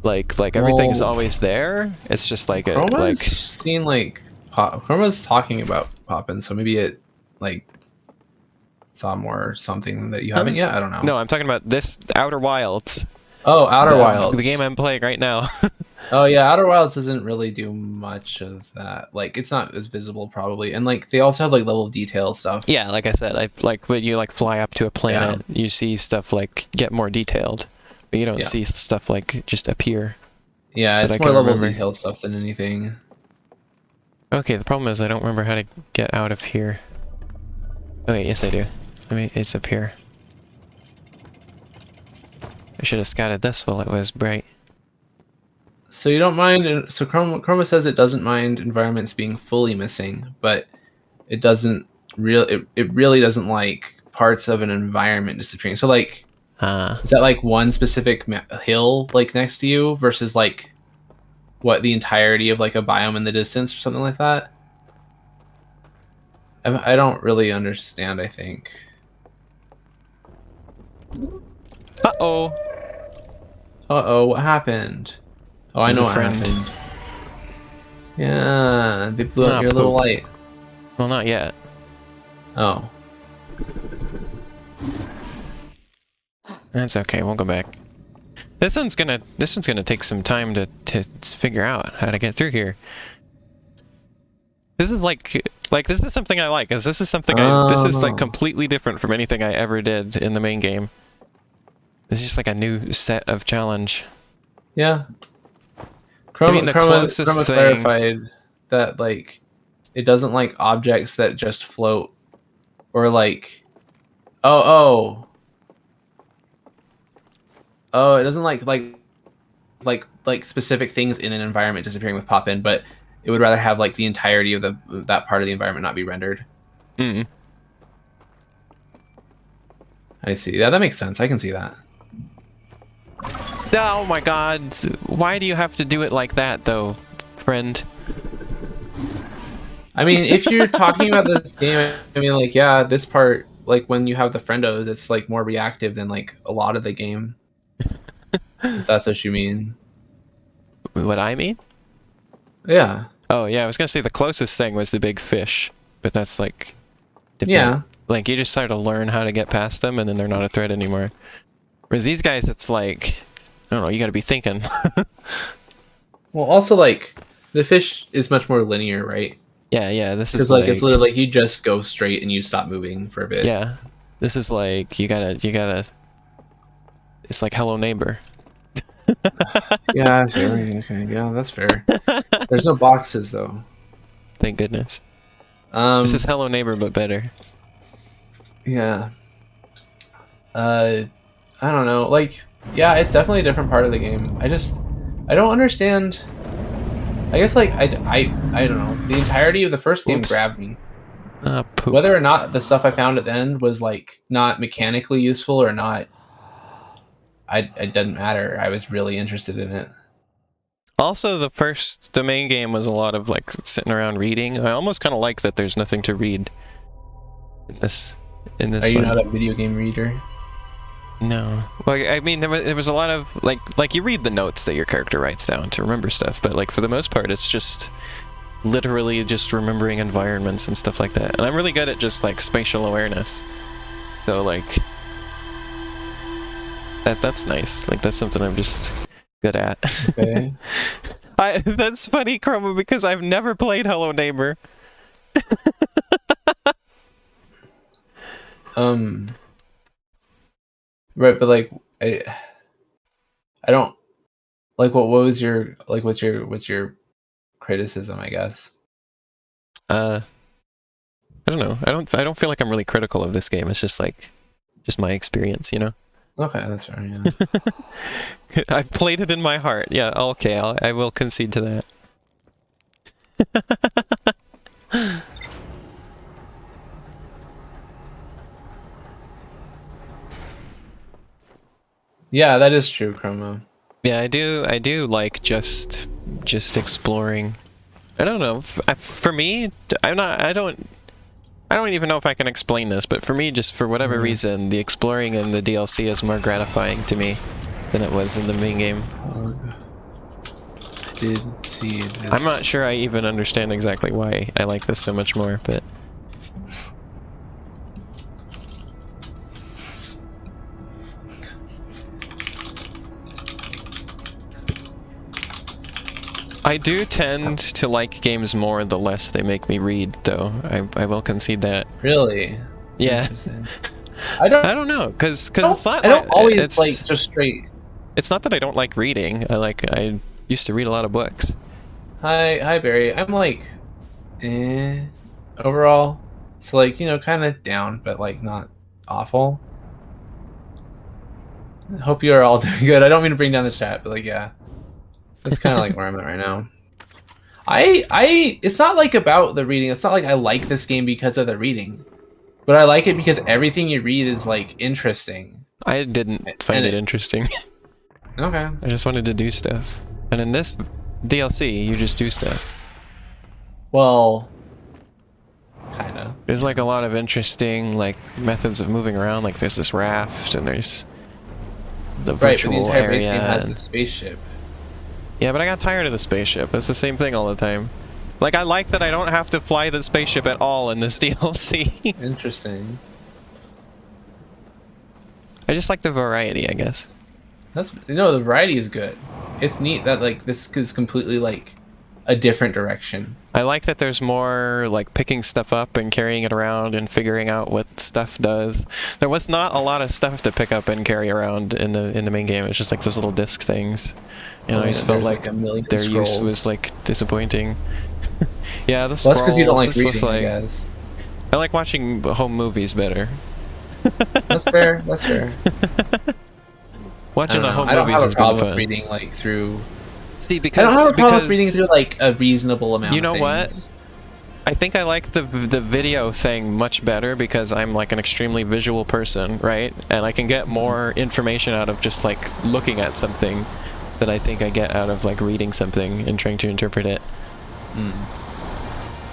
Speaker 1: Like everything's
Speaker 2: Well,
Speaker 1: always there. It's just like
Speaker 2: Chroma's seen like Chroma's talking about poppin', so maybe it like saw more something that you haven't yet. I don't know.
Speaker 1: No, I'm talking about this Outer Wilds.
Speaker 2: Oh, Outer Wilds.
Speaker 1: The game I'm playing right now.
Speaker 2: Oh yeah, Outer Wilds doesn't really do much of that. Like it's not as visible probably, and like they also have like level of detail stuff.
Speaker 1: Yeah, like I said, I like when you like fly up to a planet, you see stuff like get more detailed, but you don't see stuff like just appear.
Speaker 2: Yeah, it's more level of detail stuff than anything.
Speaker 1: Okay, the problem is I don't remember how to get out of here. Oh wait, yes I do. I mean, it's up here. I should have scouted this while it was bright.
Speaker 2: So you don't mind, so Chroma says it doesn't mind environments being fully missing, but it doesn't it really doesn't like parts of an environment disappearing. So like, is that like one specific hill like next to you versus like what the entirety of like a biome in the distance or something like that? I don't really understand, I think.
Speaker 1: Uh-oh.
Speaker 2: Uh-oh, what happened? Oh, I know what happened. Yeah, they blew up your little light.
Speaker 1: Well, not yet.
Speaker 2: Oh.
Speaker 1: That's okay, we'll go back. This one's gonna take some time to figure out how to get through here. This is like this is something I like, because this is something this is like completely different from anything I ever did in the main game. It's just like a new set of challenge.
Speaker 2: Yeah.
Speaker 1: Chroma
Speaker 2: clarified that like it doesn't like objects that just float or like oh it doesn't like specific things in an environment disappearing with pop in, but it would rather have like the entirety of that part of the environment not be rendered. I see. Yeah, that makes sense. I can see that.
Speaker 1: Oh my god, why do you have to do it like that though, friend?
Speaker 2: I mean, if you're talking about this game, I mean, like, yeah, this part, like, when you have the friendos, it's, like, more reactive than, like, a lot of the game. If that's what you mean.
Speaker 1: What I mean?
Speaker 2: Yeah.
Speaker 1: Oh, yeah, I was gonna say the closest thing was the big fish, but that's, like, different.
Speaker 2: Yeah.
Speaker 1: Like, you just start to learn how to get past them, and then they're not a threat anymore. Whereas these guys, it's like, I don't know, you gotta be thinking.
Speaker 2: Well, also, like, the fish is much more linear, right?
Speaker 1: Yeah, this is
Speaker 2: because like it's literally like you just go straight and you stop moving for a bit.
Speaker 1: Yeah, this is like you gotta. It's like Hello Neighbor.
Speaker 2: Yeah, sure. Okay, yeah, that's fair. There's no boxes though.
Speaker 1: Thank goodness. This is Hello Neighbor but better.
Speaker 2: Yeah. I don't know. Like, yeah, it's definitely a different part of the game. I don't understand. I guess like I don't know. The entirety of the first game grabbed me. Whether or not the stuff I found at the end was like not mechanically useful or not, it didn't matter. I was really interested in it.
Speaker 1: Also, the main game was a lot of like sitting around reading. I almost kind of like that there's nothing to read in this
Speaker 2: Are you not a video game reader?
Speaker 1: No. Well, I mean, there was a lot of like you read the notes that your character writes down to remember stuff, but like for the most part, it's just literally just remembering environments and stuff like that. And I'm really good at just like spatial awareness, so like that's nice. Like that's something I'm just good at.
Speaker 2: Okay.
Speaker 1: That's funny, Chroma, because I've never played Hello Neighbor.
Speaker 2: Right, but like I don't like what was your like what's your criticism, I guess?
Speaker 1: I don't know. I don't feel like I'm really critical of this game. It's just like my experience, you know?
Speaker 2: Okay, that's fair. Yeah.
Speaker 1: I've played it in my heart. Yeah, okay, I will concede to that.
Speaker 2: Yeah, that is true, Chroma.
Speaker 1: Yeah, I do like just exploring. I don't know. For me, I don't even know if I can explain this, but for me, just for whatever reason, the exploring in the DLC is more gratifying to me than it was in the main game.
Speaker 2: I did see this.
Speaker 1: I'm not sure I even understand exactly why I like this so much more, but I do tend to like games more the less they make me read, though. I will concede that.
Speaker 2: Really?
Speaker 1: Yeah.
Speaker 2: I
Speaker 1: don't know, because it's not.
Speaker 2: I don't always
Speaker 1: it's,
Speaker 2: like just straight.
Speaker 1: It's not that I don't like reading. I used to read a lot of books.
Speaker 2: Hi Barry. I'm like, overall, it's like, kind of down, but like not awful. I hope you are all doing good. I don't mean to bring down the chat, but like, yeah, that's kind of like where I'm at right now. It's not like about the reading. It's not like I like this game because of the reading, but I like it because everything you read is like interesting.
Speaker 1: I didn't find it interesting.
Speaker 2: Okay.
Speaker 1: I just wanted to do stuff. And in this DLC, you just do stuff.
Speaker 2: Well, kind of.
Speaker 1: There's like a lot of interesting like methods of moving around. Like there's this raft, and there's the virtual
Speaker 2: but the entire
Speaker 1: area.
Speaker 2: base game has the spaceship.
Speaker 1: Yeah, but I got tired of the spaceship. It's the same thing all the time. Like, I like that I don't have to fly the spaceship at all in this DLC.
Speaker 2: Interesting.
Speaker 1: I just like the variety, I guess.
Speaker 2: The variety is good. It's neat that like this is completely like a different direction.
Speaker 1: I like that there's more like picking stuff up and carrying it around and figuring out what stuff does. There was not a lot of stuff to pick up and carry around in the main game. It's just like those little disc things. And I just felt like their use was like disappointing. Yeah, the scrolls.
Speaker 2: That's because you don't like reading,
Speaker 1: like,
Speaker 2: I guess.
Speaker 1: I like watching home movies better.
Speaker 2: That's fair. That's fair.
Speaker 1: Watching the home
Speaker 2: I don't
Speaker 1: movies
Speaker 2: have a
Speaker 1: has
Speaker 2: problem
Speaker 1: been
Speaker 2: with
Speaker 1: fun.
Speaker 2: reading like through.
Speaker 1: See, because
Speaker 2: I don't have a problem with reading through like a reasonable amount.
Speaker 1: You know
Speaker 2: of things.
Speaker 1: what? I think I like the video thing much better because I'm like an extremely visual person, right? And I can get more information out of just like looking at something than I think I get out of like reading something and trying to interpret it.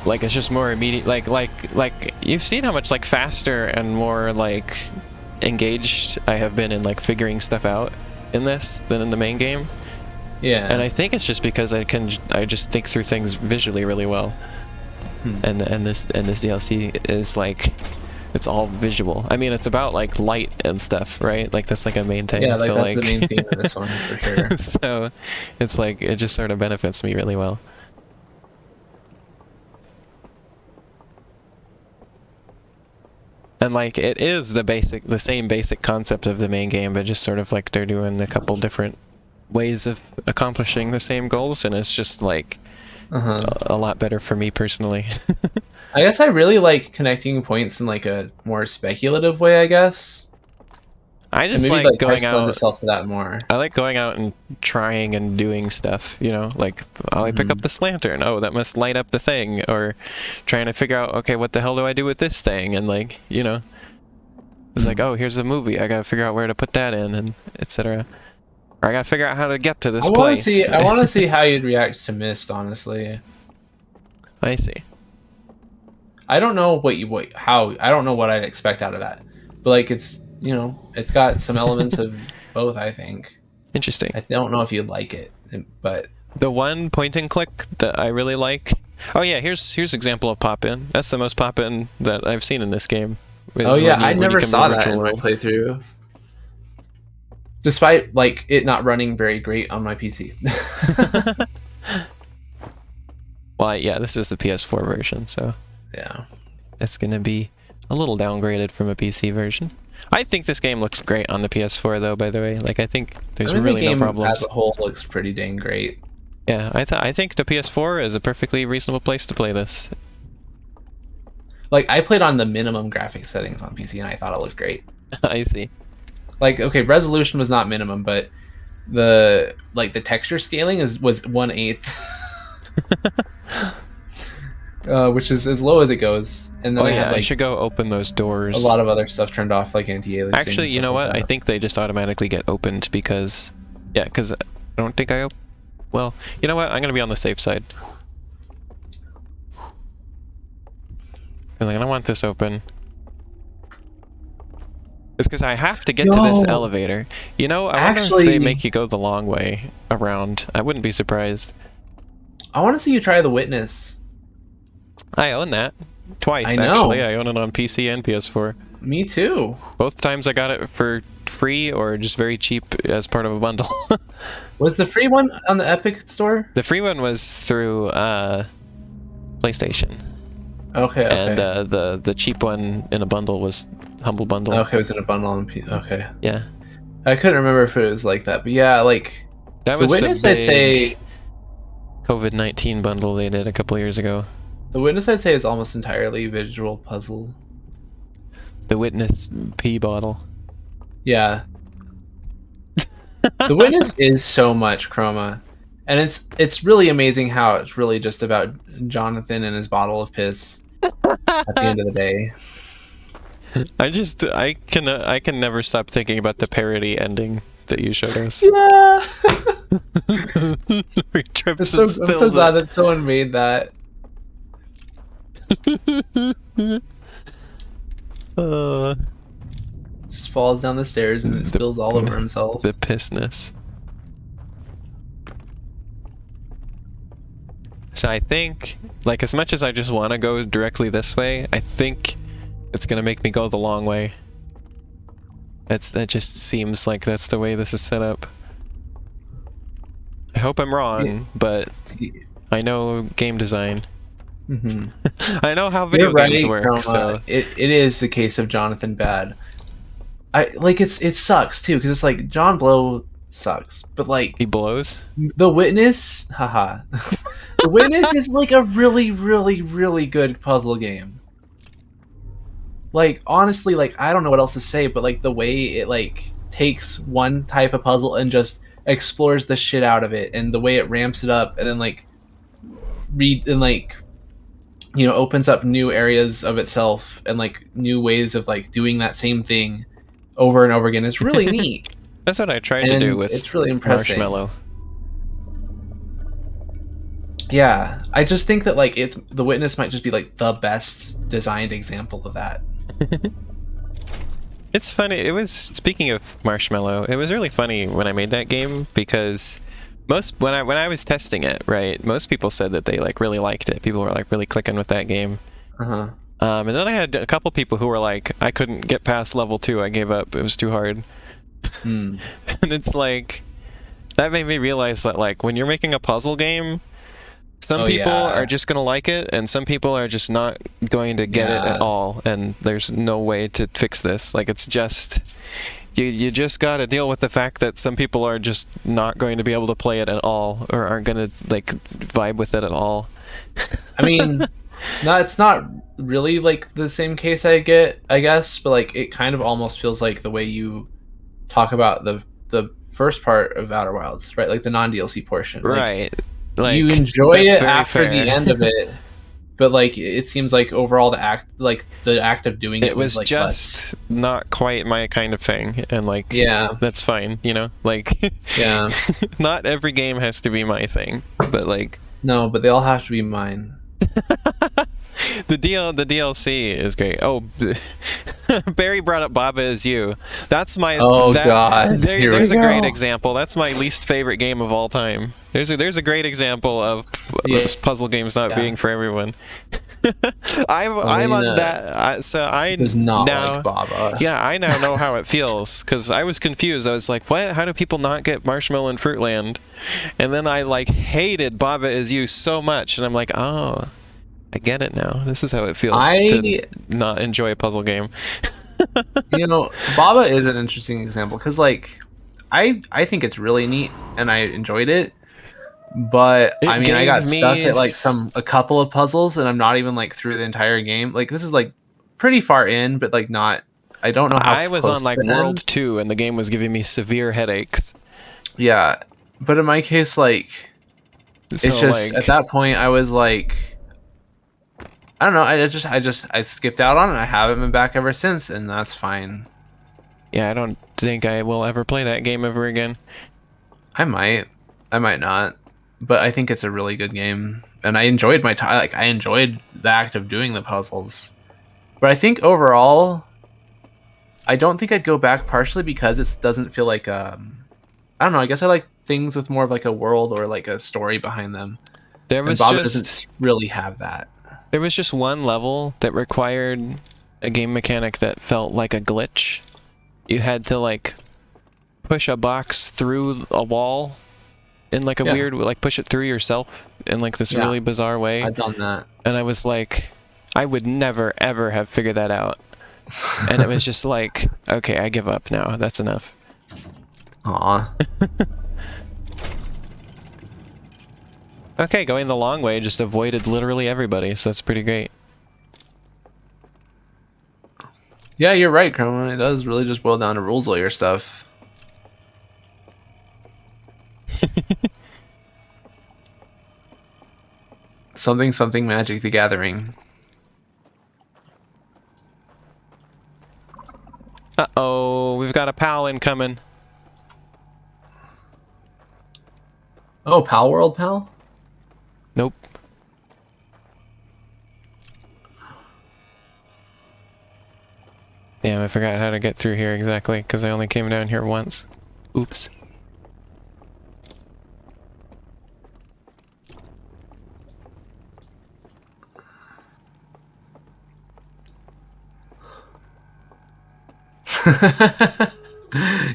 Speaker 1: Like it's just more immediate. Like you've seen how much like faster and more like engaged I have been in like figuring stuff out in this than in the main game.
Speaker 2: Yeah.
Speaker 1: And I think it's just because I just think through things visually really well. And this DLC is like, it's all visual. I mean, it's about like light and stuff, right? Like that's like a main thing.
Speaker 2: Yeah, like
Speaker 1: so,
Speaker 2: that's the main theme of this one for sure.
Speaker 1: So it's like it just sort of benefits me really well. And like it is the same basic concept of the main game, but just sort of like they're doing a couple different ways of accomplishing the same goals, and it's just like a lot better for me personally.
Speaker 2: I guess I really like connecting points in like a more speculative way, I guess.
Speaker 1: I just
Speaker 2: maybe,
Speaker 1: like going
Speaker 2: lends
Speaker 1: out.
Speaker 2: itself to that more.
Speaker 1: I like going out and trying and doing stuff, you know, like, oh, I pick up this lantern. Oh, that must light up the thing. Or trying to figure out, okay, what the hell do I do with this thing? And like, you know, it's like, oh, here's a movie. I got to figure out where to put that in, and etc. Or I got to figure out how to get to this place.
Speaker 2: I want to see how you'd react to Myst, honestly.
Speaker 1: I see.
Speaker 2: I don't know I don't know what I'd expect out of that. But like it's, it's got some elements of both, I think.
Speaker 1: Interesting.
Speaker 2: I don't know if you'd like it, but
Speaker 1: the one point and click that I really like. Oh yeah, here's example of pop in. That's the most pop in that I've seen in this game.
Speaker 2: Oh yeah, I never saw that in my playthrough. Despite like it not running very great on my PC.
Speaker 1: Well, yeah, this is the PS4 version, so
Speaker 2: yeah,
Speaker 1: it's gonna be a little downgraded from a PC version. I think this game looks great on the PS4, though. By the way, like I think there's really no problems.
Speaker 2: As a whole, looks pretty dang great.
Speaker 1: Yeah, I think the PS4 is a perfectly reasonable place to play this.
Speaker 2: Like I played on the minimum graphics settings on PC, and I thought it looked great.
Speaker 1: I see.
Speaker 2: Like, okay, resolution was not minimum, but the texture scaling was 1/8, which is as low as it goes. And then
Speaker 1: Oh
Speaker 2: I had
Speaker 1: yeah, I
Speaker 2: like
Speaker 1: should go open those
Speaker 2: a
Speaker 1: doors.
Speaker 2: lot of other stuff turned off, like anti-aliasing.
Speaker 1: Actually,
Speaker 2: and
Speaker 1: you
Speaker 2: stuff
Speaker 1: know
Speaker 2: like
Speaker 1: what? I
Speaker 2: that.
Speaker 1: think they just automatically get opened because, yeah, because I don't think I well, you know what? I'm gonna be on the safe side. Like, I don't want this open. It's because I have to get to this elevator. You know, I wonder if they make you go the long way around. I wouldn't be surprised.
Speaker 2: I want to see you try the Witness.
Speaker 1: I own that. Twice,
Speaker 2: I know.
Speaker 1: actually. I own it on PC and PS4.
Speaker 2: Me too.
Speaker 1: Both times I got it for free or just very cheap as part of a bundle.
Speaker 2: Was the free one on the Epic store?
Speaker 1: The free one was through PlayStation.
Speaker 2: Okay, okay.
Speaker 1: And the cheap one in a bundle was Humble Bundle.
Speaker 2: Okay, was it a bundle on okay.
Speaker 1: Yeah.
Speaker 2: I couldn't remember if it was like that, but yeah, like
Speaker 1: that
Speaker 2: the
Speaker 1: was
Speaker 2: Witness,
Speaker 1: the big
Speaker 2: I'd say
Speaker 1: COVID-19 bundle they did a couple years ago.
Speaker 2: The Witness, I'd say, is almost entirely visual puzzle.
Speaker 1: The Witness pee bottle.
Speaker 2: Yeah. The Witness is so much chroma, and it's really amazing how it's really just about Jonathan and his bottle of piss at the end of the day.
Speaker 1: I can never stop thinking about the parody ending that you showed us.
Speaker 2: Yeah.
Speaker 1: He trips
Speaker 2: I'm
Speaker 1: and
Speaker 2: so
Speaker 1: spills
Speaker 2: glad
Speaker 1: it.
Speaker 2: that someone made that. Just falls down the stairs and it spills all over himself.
Speaker 1: The pissness. So I think, like, as much as I just want to go directly this way, I think it's gonna make me go the long way. That just seems like that's the way this is set up. I hope I'm wrong, but I know game design.
Speaker 2: Mm-hmm.
Speaker 1: I know how video games work.
Speaker 2: Chroma.
Speaker 1: So
Speaker 2: it is the case of Jonathan Bad. It sucks too, because it's like John Blow sucks, but like
Speaker 1: he blows.
Speaker 2: The Witness, haha. The Witness is like a really, really, really good puzzle game. Like, honestly, like, I don't know what else to say, but like the way it like takes one type of puzzle and just explores the shit out of it, and the way it ramps it up and then like opens up new areas of itself and like new ways of like doing that same thing over and over again. It's really neat.
Speaker 1: That's what I tried to do with
Speaker 2: it's really impressive.
Speaker 1: Marshmallow.
Speaker 2: Yeah, I just think that like The Witness might just be like the best designed example of that.
Speaker 1: It's funny. It was, speaking of Marshmallow, it was really funny when I made that game because when I was testing it, right, most people said that they like really liked it. People were like really clicking with that game.
Speaker 2: Uh-huh.
Speaker 1: And then I had a couple people who were like, I couldn't get past level 2. I gave up. It was too hard. And it's like, that made me realize that like when you're making a puzzle game, some people are just going to like it, and some people are just not going to get it at all, and there's no way to fix this. Like, it's just... You just got to deal with the fact that some people are just not going to be able to play it at all, or aren't going to, like, vibe with it at all.
Speaker 2: I mean, no, it's not really, like, the same case I guess, but, like, it kind of almost feels like the way you talk about the first part of Outer Wilds, right? Like, the non-DLC portion.
Speaker 1: Right. Like,
Speaker 2: you enjoy it after
Speaker 1: fair.
Speaker 2: the end of it, but like it seems like overall the act of doing it
Speaker 1: was
Speaker 2: like
Speaker 1: just not quite my kind of thing, and like that's fine, you know, like not every game has to be my thing, but like
Speaker 2: no, but they all have to be mine.
Speaker 1: The DLC is great. Oh, Barry brought up Baba Is You. That's my
Speaker 2: god.
Speaker 1: There's a great example. That's my least favorite game of all time. There's a great example of puzzle games not being for everyone. I'm on that. So I
Speaker 2: does not
Speaker 1: now,
Speaker 2: like Baba.
Speaker 1: Yeah, I now know how it feels because I was confused. I was like, what? How do people not get Marshmallow in Fruitland? And then I like hated Baba Is You so much, and I'm like, oh, I get it now. This is how it feels to not enjoy a puzzle game.
Speaker 2: You know, Baba is an interesting example because, like, I think it's really neat and I enjoyed it. But I mean, I got stuck at like a couple of puzzles, and I'm not even like through the entire game. Like, this is like pretty far in, but like not I don't know how
Speaker 1: I was
Speaker 2: close
Speaker 1: on like
Speaker 2: to the
Speaker 1: World
Speaker 2: end.
Speaker 1: 2 and the game was giving me severe headaches.
Speaker 2: Yeah, but in my case, like, it's
Speaker 1: So
Speaker 2: just at
Speaker 1: like,
Speaker 2: that point I was like, I don't know. I skipped out on it. I haven't been back ever since, and that's fine.
Speaker 1: yeah, I don't think I will ever play that game ever again.
Speaker 2: I might not, but I think it's a really good game, and I enjoyed my time. Like, I enjoyed the act of doing the puzzles, but I think overall, I don't think I'd go back partially because it doesn't feel like I don't know. I guess I like things with more of like a world or like a story behind them,
Speaker 1: There
Speaker 2: and
Speaker 1: was
Speaker 2: Baba
Speaker 1: just
Speaker 2: doesn't really have that.
Speaker 1: there was just one level that required a game mechanic that felt like a glitch. You had to like push a box through a wall in like a
Speaker 2: Yeah,
Speaker 1: weird, like push it through yourself in like this
Speaker 2: yeah,
Speaker 1: really bizarre way.
Speaker 2: I've done that.
Speaker 1: And I was like, I would never ever have figured that out. And it was just like, okay, I give up now. That's enough.
Speaker 2: Aw.
Speaker 1: Okay, going the long way just avoided literally everybody, so that's pretty great.
Speaker 2: Yeah, you're right, Chroma. It does really just boil down to rules lawyer stuff. Something Magic the Gathering.
Speaker 1: Uh-oh, we've got a pal incoming.
Speaker 2: Oh, Pal World, pal?
Speaker 1: Nope. Damn, I forgot how to get through here exactly, because I only came down here once. Oops.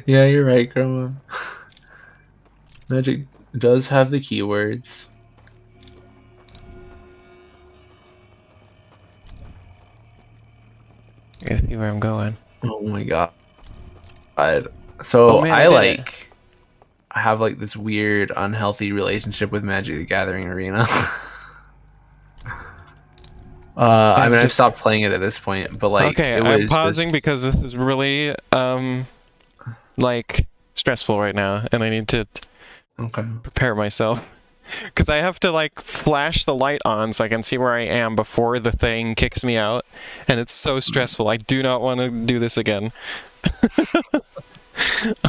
Speaker 2: Yeah, you're right, Chroma. Magic does have the keywords.
Speaker 1: I see where I'm going.
Speaker 2: Oh my god. So
Speaker 1: Oh man, I
Speaker 2: I
Speaker 1: did it.
Speaker 2: like I have like this weird unhealthy relationship with Magic the Gathering Arena. I mean, I've stopped playing it at this point, but like
Speaker 1: Okay,
Speaker 2: it
Speaker 1: I'm
Speaker 2: was
Speaker 1: pausing
Speaker 2: just
Speaker 1: because this is really, like, stressful right now, and I need to
Speaker 2: okay.
Speaker 1: prepare myself. Because I have to, like, flash the light on so I can see where I am before the thing kicks me out, and it's so stressful. I do not want to do this again.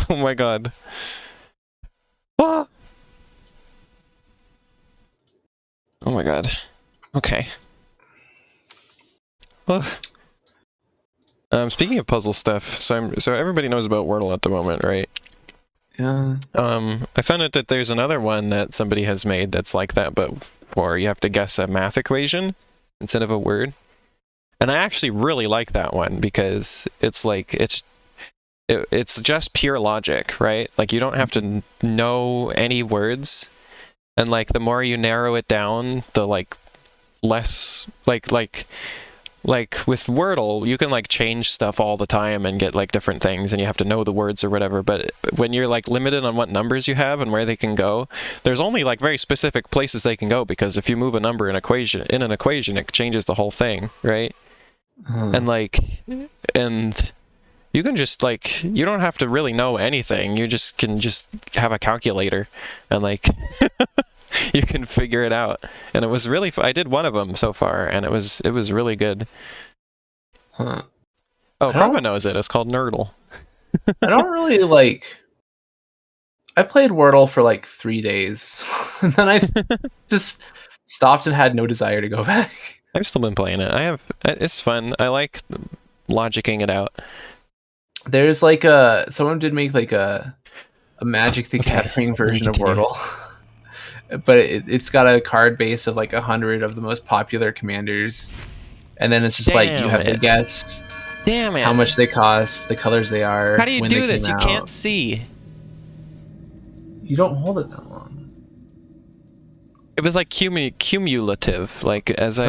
Speaker 1: Oh my god. Ah! Oh my god. Okay. Well, speaking of puzzle stuff, so everybody knows about Wordle at the moment, right?
Speaker 2: Yeah.
Speaker 1: I found out that there's another one that somebody has made that's like that, but for you have to guess a math equation instead of a word. And I actually really like that one because it's like it's just pure logic, right? Like you don't have to know any words, and like the more you narrow it down, the like less like with Wordle, you can like change stuff all the time and get like different things, and you have to know the words or whatever. But when you're like limited on what numbers you have and where they can go, there's only like very specific places they can go, because if you move a number in an equation, it changes the whole thing, right? And like, and you can just like, you don't have to really know anything. You just can just have a calculator and like you can figure it out. And it was really I did one of them so far, and it was really good.
Speaker 2: Huh.
Speaker 1: Oh, Karma knows it. It's called Nerdle.
Speaker 2: I don't really like. I played Wordle for like 3 days, and then I just stopped and had no desire to go back.
Speaker 1: I've still been playing it. It's fun. I like logicking it out.
Speaker 2: There's like someone did make like a Magic the Gathering version of Wordle, but it's got a card base of like 100 of the most popular commanders, and then it's just like you have to guess.
Speaker 1: Damn it!
Speaker 2: How much they cost, the colors they are.
Speaker 1: How do you
Speaker 2: when
Speaker 1: do
Speaker 2: they
Speaker 1: this?
Speaker 2: came
Speaker 1: You
Speaker 2: out.
Speaker 1: can't see.
Speaker 2: You don't hold it that long.
Speaker 1: It was like cumulative. Like as I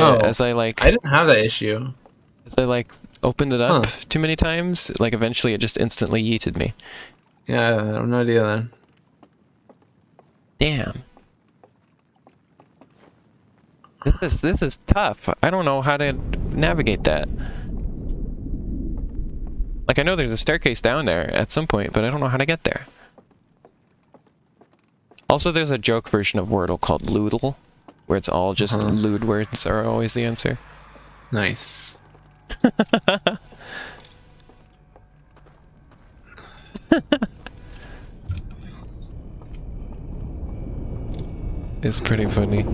Speaker 1: like
Speaker 2: I didn't have that issue.
Speaker 1: as I like opened it up too many times, like eventually it just instantly yeeted me.
Speaker 2: Yeah, I have no idea then.
Speaker 1: Damn. This is tough. I don't know how to navigate that. Like, I know there's a staircase down there at some point, but I don't know how to get there. Also, there's a joke version of Wordle called Loodle, where it's all just lewd words are always the answer.
Speaker 2: Nice.
Speaker 1: It's pretty funny.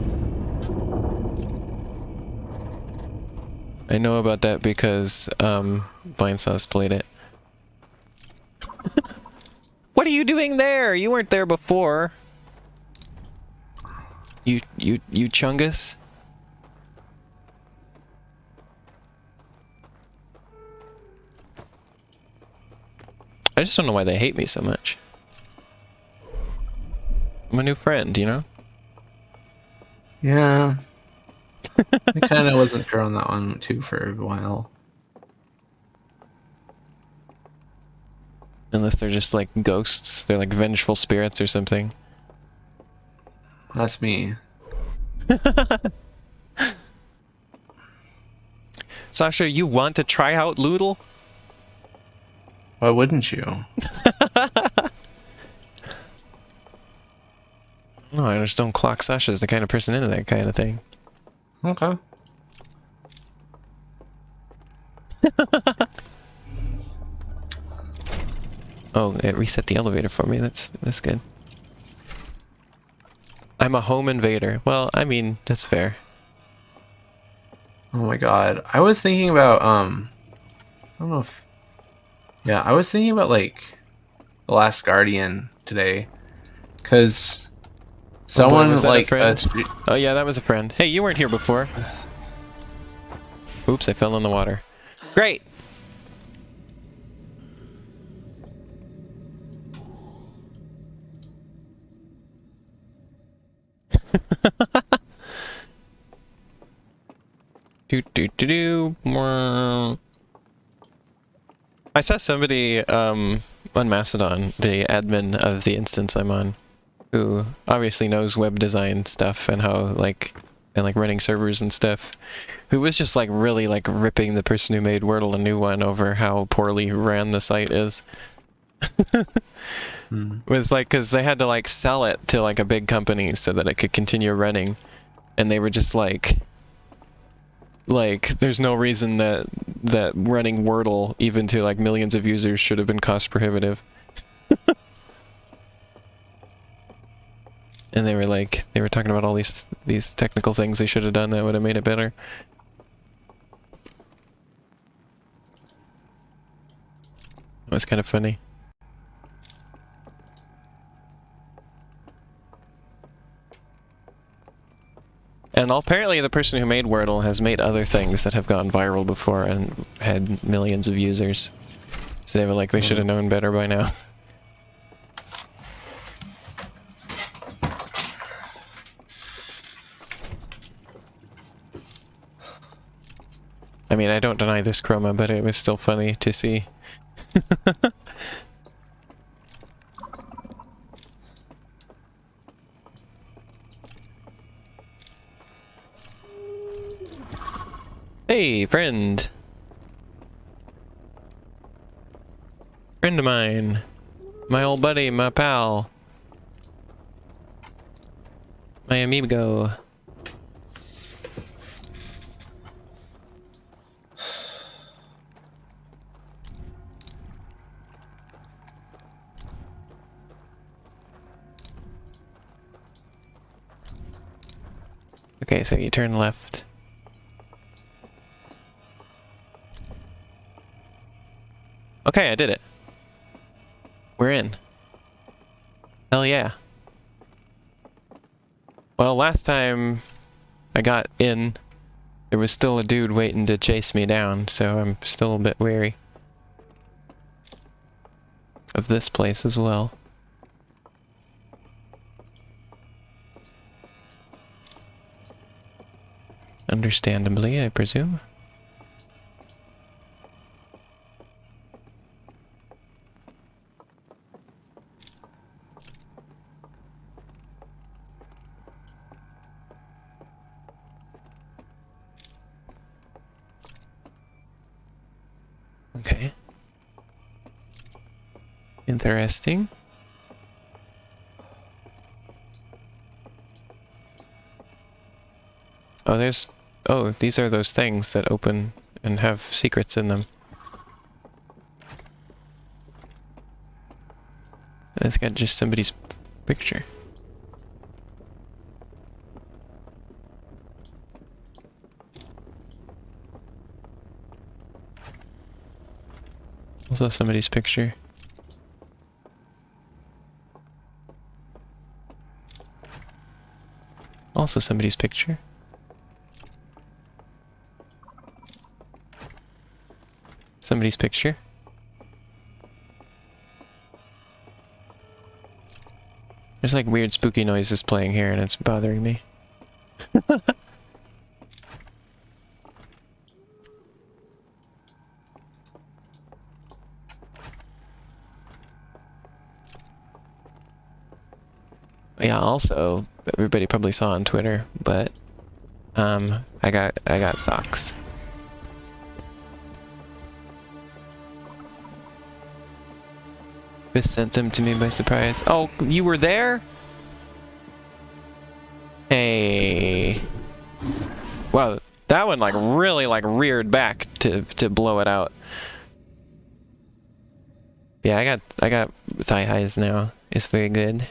Speaker 1: I know about that because Vinesauce played it. What are you doing there? You weren't there before. You chungus? I just don't know why they hate me so much. I'm a new friend, you know?
Speaker 2: Yeah. I kind of wasn't sure on that one too for a while.
Speaker 1: Unless they're just like ghosts. They're like vengeful spirits or something.
Speaker 2: That's me.
Speaker 1: Sasha, you want to try out Loodle?
Speaker 2: Why wouldn't you?
Speaker 1: No, I just don't clock Sasha as the kind of person into that kind of thing.
Speaker 2: Okay.
Speaker 1: Oh, it reset the elevator for me. That's good. I'm a home invader. Well, I mean, that's fair.
Speaker 2: Oh my god. I was thinking about I don't know if yeah, I was thinking about like The Last Guardian today cuz someone
Speaker 1: was that
Speaker 2: like
Speaker 1: a friend? Oh yeah, that was a friend. Hey, you weren't here before. Oops, I fell in the water. Great. I saw somebody on Mastodon, the admin of the instance I'm on, who obviously knows web design stuff and how like running servers and stuff, who was just like really like ripping the person who made Wordle a new one over how poorly ran the site is. Was like, because they had to like sell it to like a big company so that it could continue running, and they were just like there's no reason that running Wordle even to like millions of users should have been cost prohibitive. And they were talking about all these technical things they should have done that would have made it better. It was kind of funny. And apparently the person who made Wordle has made other things that have gone viral before and had millions of users. So they were like, they should have known better by now. I mean, I don't deny this chroma, but it was still funny to see. Hey, friend. Friend of mine. My old buddy, my pal. My amigo. Okay, so you turn left. Okay, I did it. We're in. Hell yeah. Well, last time I got in, there was still a dude waiting to chase me down, so I'm still a bit wary of this place as well. Understandably, I presume. Okay. Interesting. Oh, there's... Oh, these are those things that open and have secrets in them. It's got just somebody's picture. Also somebody's picture. Also somebody's picture. Somebody's picture. There's like weird spooky noises playing here and it's bothering me. Yeah, also, everybody probably saw on Twitter, but I got socks. This sent them to me by surprise. Oh, you were there? Hey. Wow, that one like really like reared back to blow it out. Yeah, I got thigh highs now. It's very good.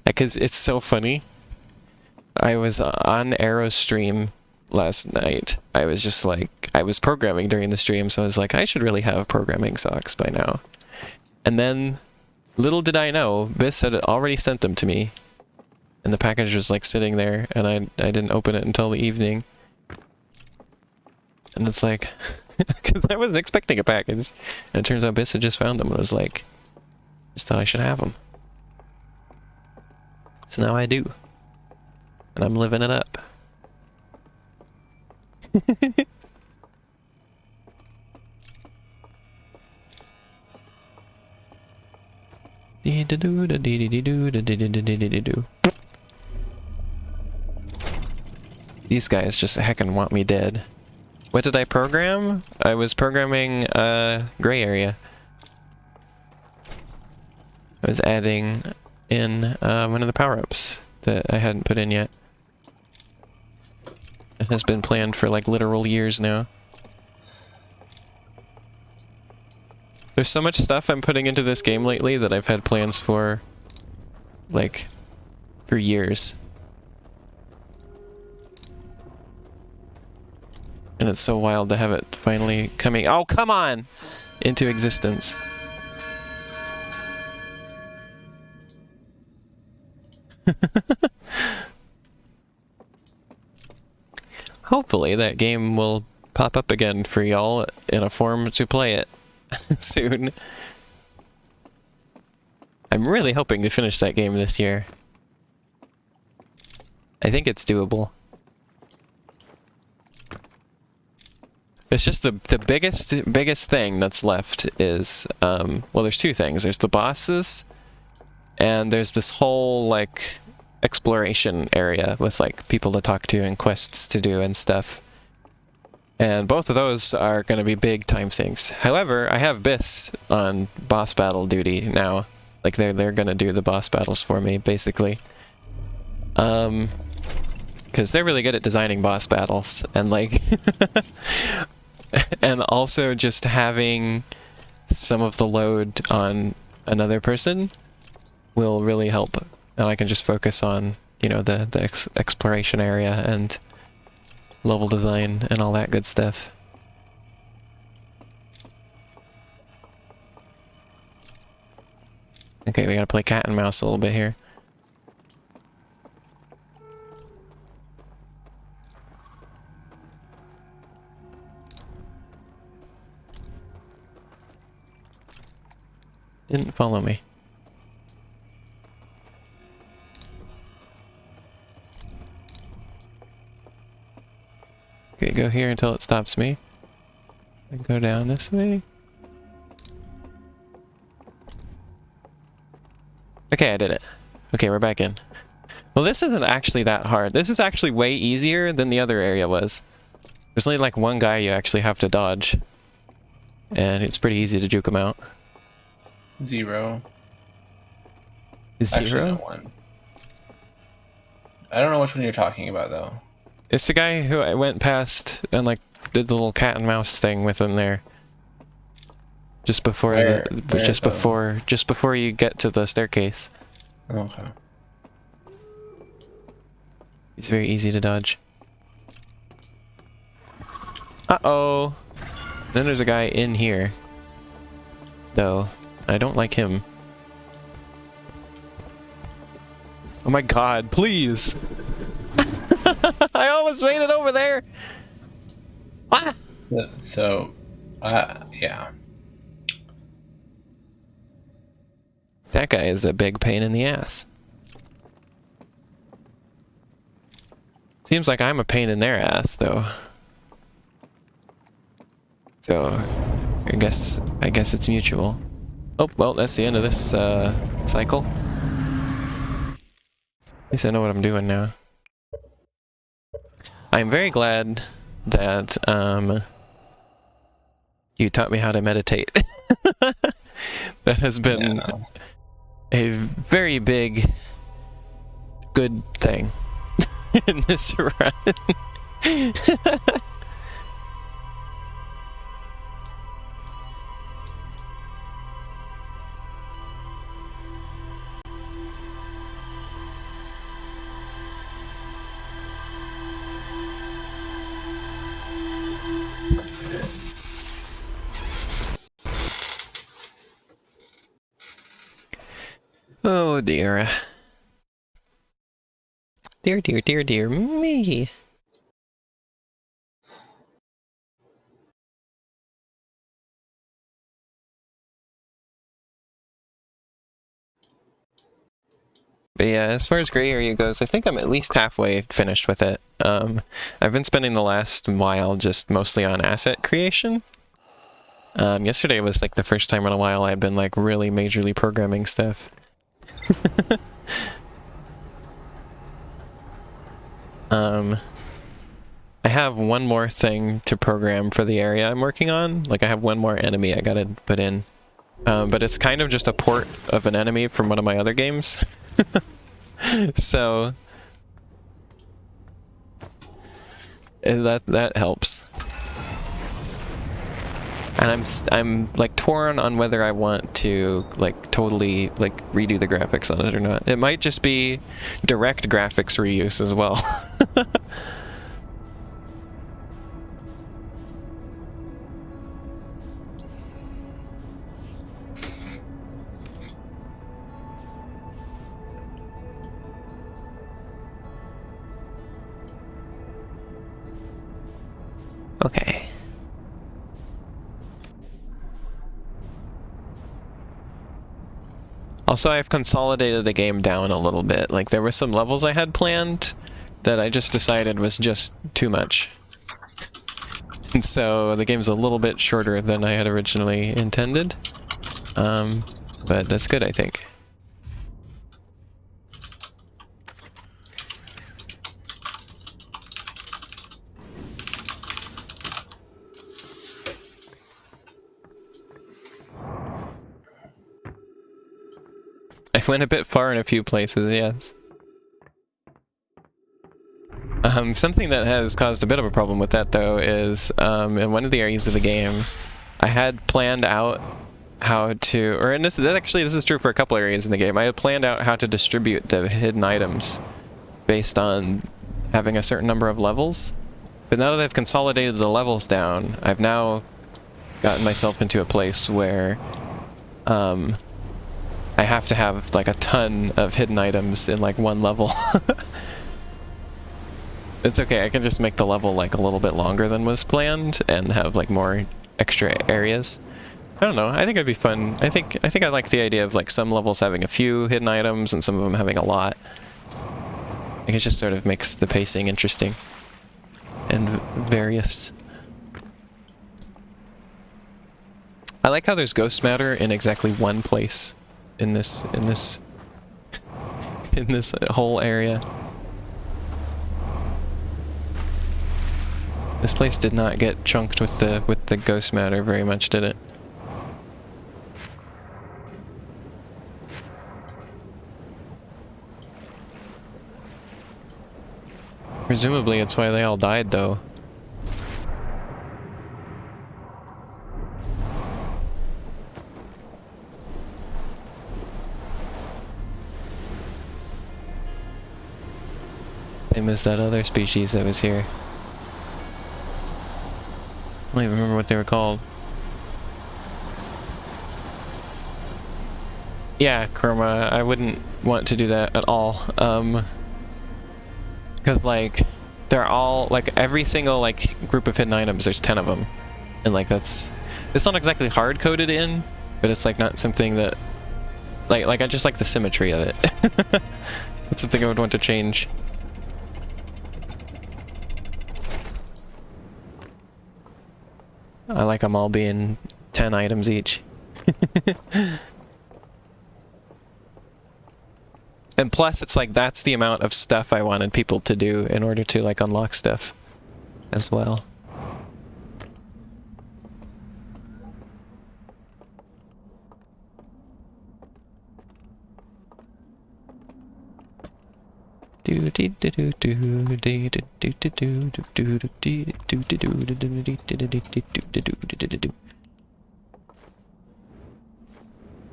Speaker 1: Because it's so funny. I was on Arrow's stream last night. I was just like, I was programming during the stream, so I was like, I should really have programming socks by now. And then, little did I know, Biss had already sent them to me. And the package was like sitting there, and I didn't open it until the evening. And it's like, because I wasn't expecting a package. And it turns out Biss had just found them and was like, just thought I should have them. So now I do. And I'm living it up. These guys just heckin' want me dead. What did I program? I was programming gray area. I was adding in one of the power-ups that I hadn't put in yet. It has been planned for like literal years now. There's so much stuff I'm putting into this game lately that I've had plans for, like, for years. And it's so wild to have it finally coming— oh, come on! Into existence. Hopefully that game will pop up again for y'all in a form to play it soon. I'm really hoping to finish that game this year. I think it's doable. It's just the biggest thing that's left is, well, there's two things. There's the bosses, and there's this whole, like, exploration area with, like, people to talk to and quests to do and stuff. And both of those are going to be big time sinks. However, I have Biss on boss battle duty now. Like, they're going to do the boss battles for me, basically. Because they're really good at designing boss battles, and, like... and also just having some of the load on another person will really help. And I can just focus on, you know, the exploration area and level design and all that good stuff. Okay, we gotta play cat and mouse a little bit here. Didn't follow me. Okay, go here until it stops me. And go down this way. Okay, I did it. Okay, we're back in. Well, this isn't actually that hard. This is actually way easier than the other area was. There's only like one guy you actually have to dodge. And it's pretty easy to juke him out.
Speaker 2: 0.
Speaker 1: Zero?
Speaker 2: Actually, no, 1. I don't know which one you're talking about, though.
Speaker 1: It's the guy who I went past and like did the little cat and mouse thing with him there. Just before just before you get to the staircase.
Speaker 2: Okay.
Speaker 1: He's very easy to dodge. Uh-oh. Then there's a guy in here. Though. I don't like him. Oh my god, please! I almost made it over there! Ah!
Speaker 2: So, yeah.
Speaker 1: That guy is a big pain in the ass. Seems like I'm a pain in their ass, though. So, I guess it's mutual. Oh, well, that's the end of this cycle. At least I know what I'm doing now. I'm very glad that you taught me how to meditate. That has been a very big good thing in this run. Oh dear. Dear, dear, dear, dear me. But yeah, as far as gray area goes, I think I'm at least halfway finished with it. I've been spending the last while just mostly on asset creation. Yesterday was like the first time in a while I've been like really majorly programming stuff. I have one more thing to program for the area I'm working on. Like I have one more enemy I gotta put in. But it's kind of just a port of an enemy from one of my other games. So that helps. And I'm like torn on whether I want to like totally like redo the graphics on it or not. It might just be direct graphics reuse as well. Okay. Also, I've consolidated the game down a little bit. Like, there were some levels I had planned that I just decided was just too much. And so the game's a little bit shorter than I had originally intended. But that's good, I think. I went a bit far in a few places, yes. Something that has caused a bit of a problem with that, though, is in one of the areas of the game, I had planned out how to, or in this is true for a couple areas in the game, I had planned out how to distribute the hidden items based on having a certain number of levels. But now that I've consolidated the levels down, I've now gotten myself into a place where I have to have like a ton of hidden items in like one level. It's okay, I can just make the level like a little bit longer than was planned and have like more extra areas. I don't know, I think it'd be fun. I think I like the idea of like some levels having a few hidden items and some of them having a lot. I think it just sort of makes the pacing interesting and various. I like how there's ghost matter in exactly one place in this whole area. This place did not get chunked with the ghost matter very much, did it? Presumably it's why they all died, though. Same as that other species that was here. I don't even remember what they were called. Yeah, Chroma, I wouldn't want to do that at all. Because, like, they're all, like, every single, like, group of hidden items, there's 10 of them. And, like, it's not exactly hard-coded in, but it's, like, not something that, like, I just like the symmetry of it. That's something I would want to change. I like them all being 10 items each. And plus, it's like, that's the amount of stuff I wanted people to do in order to, like, unlock stuff as well.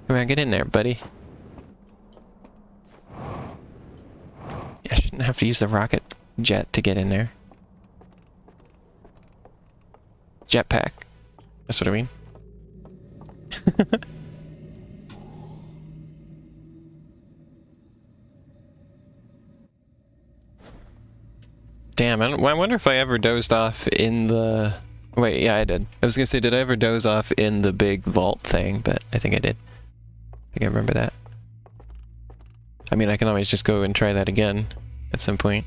Speaker 1: Come on, get in there, buddy. I shouldn't have to use the rocket jet to get in there. Jetpack. That's what I mean. Damn, I wonder if I ever dozed off in the... Wait, yeah, I did. I was gonna say, did I ever doze off in the big vault thing? But I think I did. I think I remember that. I mean, I can always just go and try that again at some point.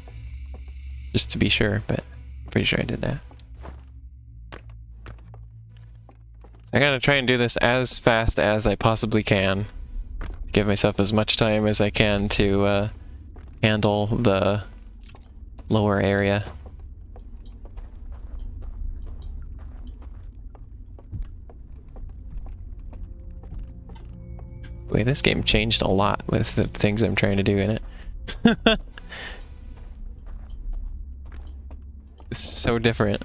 Speaker 1: Just to be sure, but I'm pretty sure I did that. I gotta try and do this as fast as I possibly can. Give myself as much time as I can to handle the lower area. Wait, this game changed a lot with the things I'm trying to do in it. It's so different.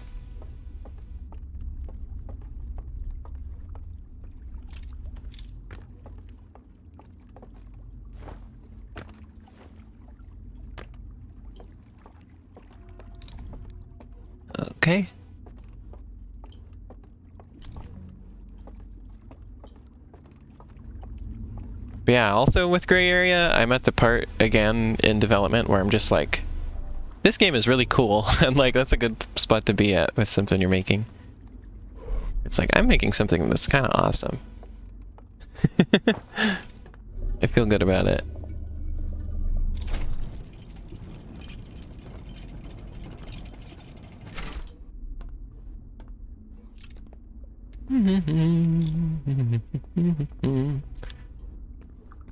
Speaker 1: Okay. But yeah, also with Gray Area, I'm at the part, again, in development where I'm just like, this game is really cool, and like, that's a good spot to be at with something you're making. It's like, I'm making something that's kind of awesome. I feel good about it.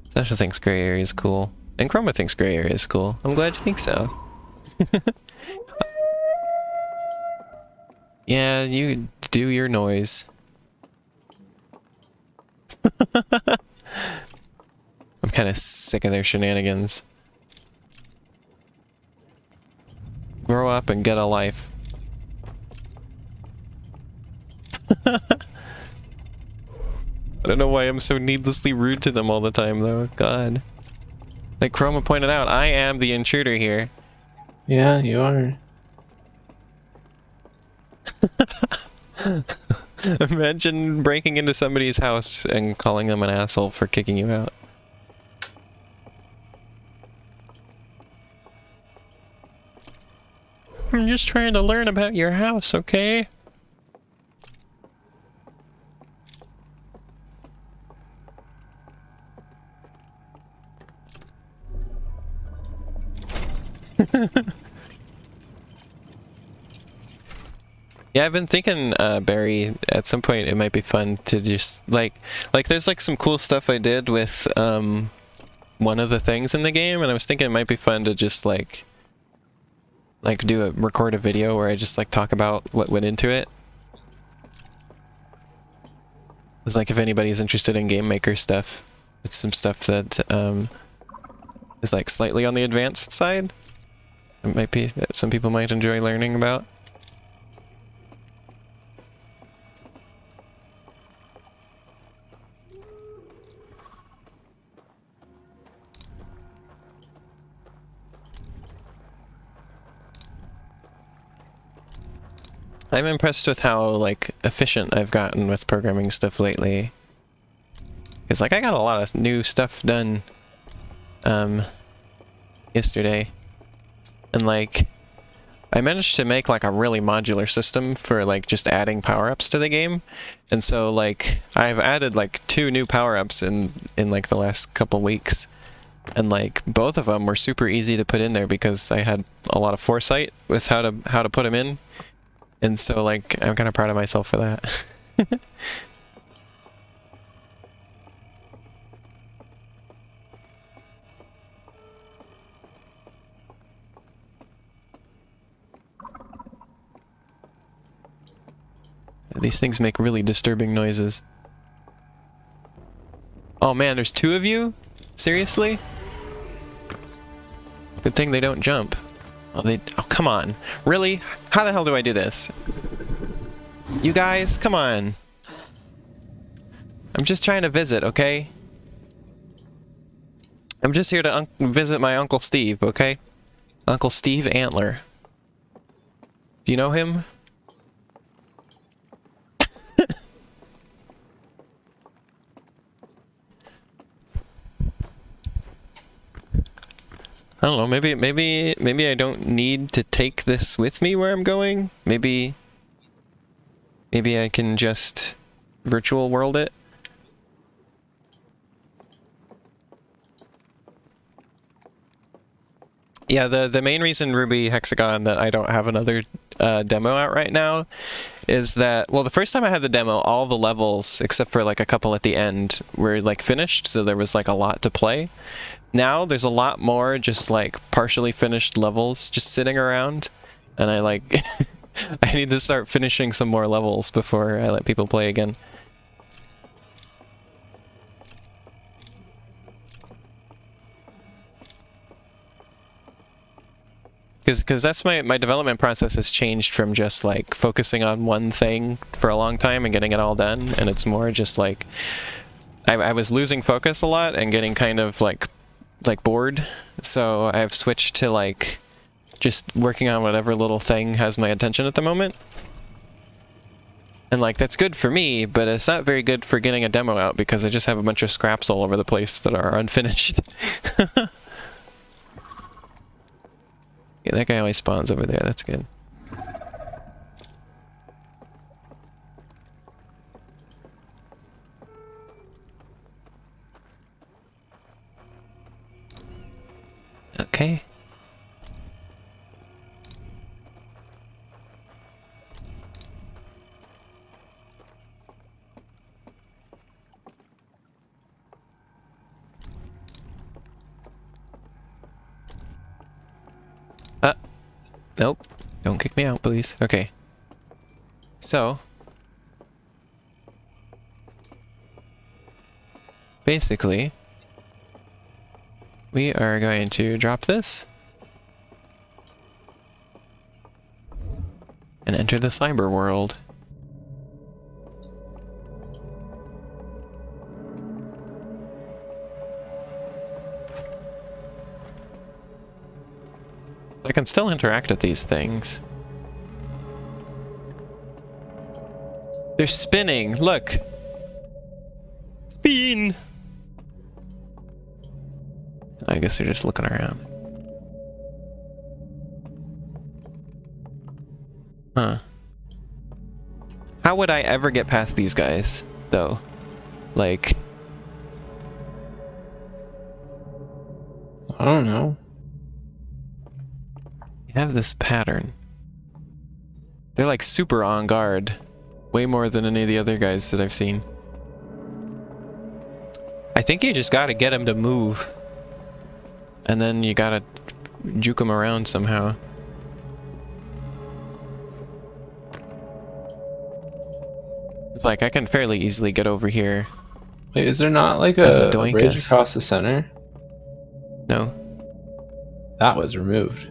Speaker 1: Sasha thinks Gray Area is cool. And Chroma thinks Gray Area is cool. I'm glad you think so. Yeah, you do your noise. I'm kind of sick of their shenanigans. Grow up and get a life. I don't know why I'm so needlessly rude to them all the time, though. God. Like Chroma pointed out, I am the intruder here.
Speaker 2: Yeah, you are.
Speaker 1: Imagine breaking into somebody's house and calling them an asshole for kicking you out. I'm just trying to learn about your house, okay? Yeah, I've been thinking, Barry, at some point it might be fun to just, like there's like some cool stuff I did with, one of the things in the game, and I was thinking it might be fun to just, like record a video where I just, like, talk about what went into it. It's like, if anybody's interested in Game Maker stuff, it's some stuff that, is, like, slightly on the advanced side. It might be that some people might enjoy learning about. I'm impressed with how, like, efficient I've gotten with programming stuff lately. Because, like, I got a lot of new stuff done, yesterday. And, like, I managed to make, like, a really modular system for, like, just adding power-ups to the game. And so, like, I've added, like, 2 new power-ups in, like, the last couple weeks. And, like, both of them were super easy to put in there because I had a lot of foresight with how to put them in. And so, like, I'm kind of proud of myself for that. These things make really disturbing noises. Oh man, there's 2 of you? Seriously? Good thing they don't jump. Oh, come on. Really? How the hell do I do this? You guys, come on. I'm just trying to visit, okay? I'm just here to visit my Uncle Steve, okay? Uncle Steve Antler. Do you know him? I don't know, maybe I don't need to take this with me where I'm going. Maybe I can just virtual world it. Yeah, the main reason Ruby Hexagon that I don't have another demo out right now is that, well, the first time I had the demo, all the levels, except for like a couple at the end, were like finished, so there was like a lot to play. Now there's a lot more just like partially finished levels just sitting around, and I like I need to start finishing some more levels before I let people play again. Because that's my development process has changed from just like focusing on one thing for a long time and getting it all done, and it's more just like I was losing focus a lot and getting kind of like bored, so I've switched to like just working on whatever little thing has my attention at the moment. And like that's good for me, but it's not very good for getting a demo out because I just have a bunch of scraps all over the place that are unfinished. Yeah, that guy always spawns over there, that's good. Okay. Nope. Don't kick me out, please. Okay. So, basically, we are going to drop this and enter the cyber world. I can still interact with these things. They're spinning, look! Spin! I guess they're just looking around. Huh. How would I ever get past these guys, though? Like...
Speaker 2: I don't know.
Speaker 1: You have this pattern. They're like super on guard. Way more than any of the other guys that I've seen. I think you just gotta get him to move. And then you gotta juke him around somehow. It's like, I can fairly easily get over here.
Speaker 2: Wait, is there not like
Speaker 1: As
Speaker 2: a
Speaker 1: a doinkus.
Speaker 2: bridge across the center?
Speaker 1: No.
Speaker 2: That was removed.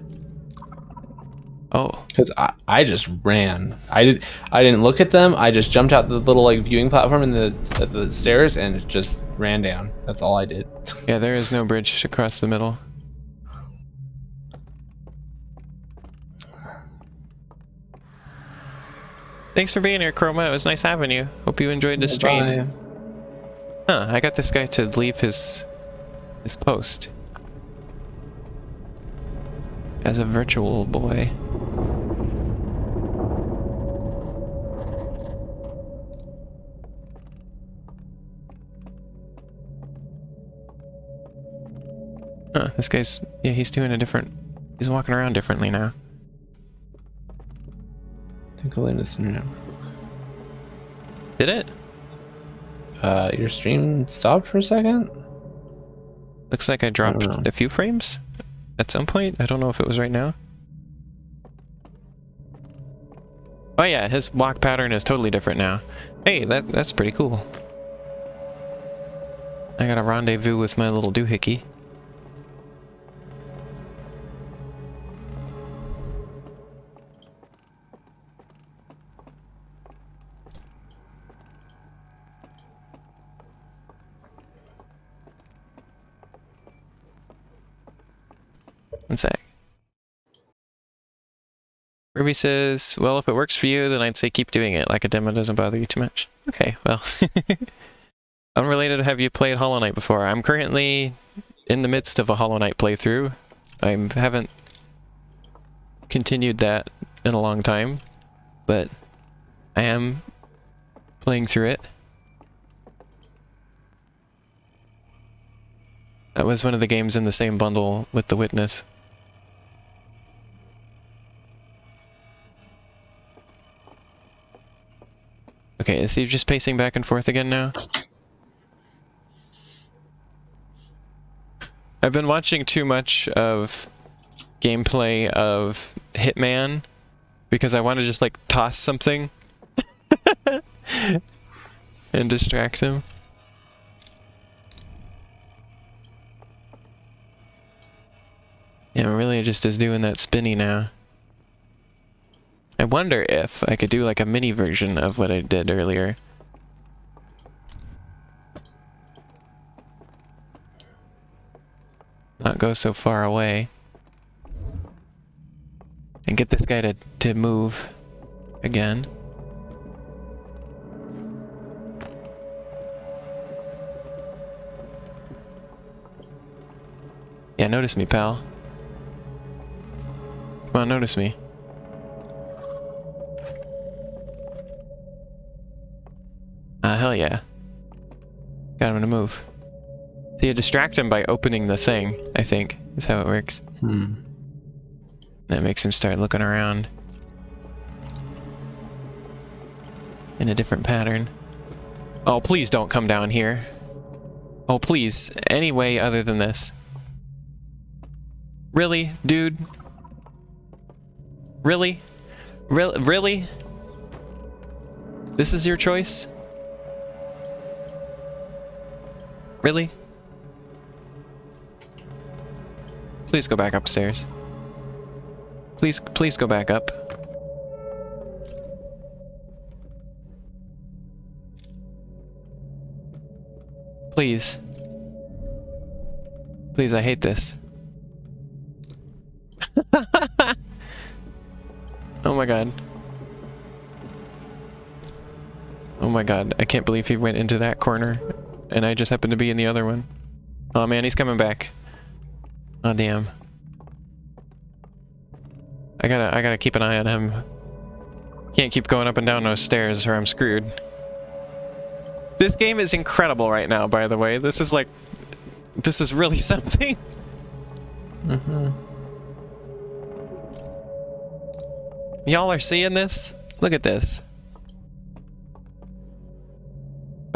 Speaker 1: Oh.
Speaker 2: Because I just ran. I didn't look at them. I just jumped out the little like viewing platform in the stairs and just ran down. That's all I did.
Speaker 1: Yeah, there is no bridge across the middle. Thanks for being here, Chroma. It was nice having you. Hope you enjoyed the stream.
Speaker 2: Bye.
Speaker 1: Huh, I got this guy to leave his post. As a virtual boy. Huh, this guy's... yeah, he's doing a different... he's walking around differently now.
Speaker 2: I think Elena's internet.
Speaker 1: Did it?
Speaker 2: Your stream stopped for a second?
Speaker 1: Looks like I dropped a few frames at some point. I don't know if it was right now. Oh yeah, his walk pattern is totally different now. Hey, that's pretty cool. I got a rendezvous with my little doohickey. One sec. Ruby says, well, if it works for you, then I'd say keep doing it. Like a demo doesn't bother you too much. Okay, well. Unrelated, have you played Hollow Knight before? I'm currently in the midst of a Hollow Knight playthrough. I haven't continued that in a long time, but I am playing through it. That was one of the games in the same bundle with The Witness. Okay, is he just pacing back and forth again now? I've been watching too much of gameplay of Hitman because I want to just like toss something and distract him. Yeah, really just is doing that spinny now. I wonder if I could do like a mini version of what I did earlier. Not go so far away. And get this guy to move again. Yeah, notice me, pal. Come on, notice me. Hell yeah. Got him to move. So you distract him by opening the thing, I think, is how it works. That makes him start looking around in a different pattern. Oh, please don't come down here. Oh, please. Any way other than this. Really, dude? Really? Really? This is your choice? Really? Please go back upstairs. Please go back up. Please. Please, I hate this. Oh my god. Oh my god, I can't believe he went into that corner. And I just happened to be in the other one. Oh man, he's coming back. Oh damn. I gotta keep an eye on him. Can't keep going up and down those stairs or I'm screwed. This game is incredible right now, by the way. This is like... this is really something. Y'all are seeing this? Look at this.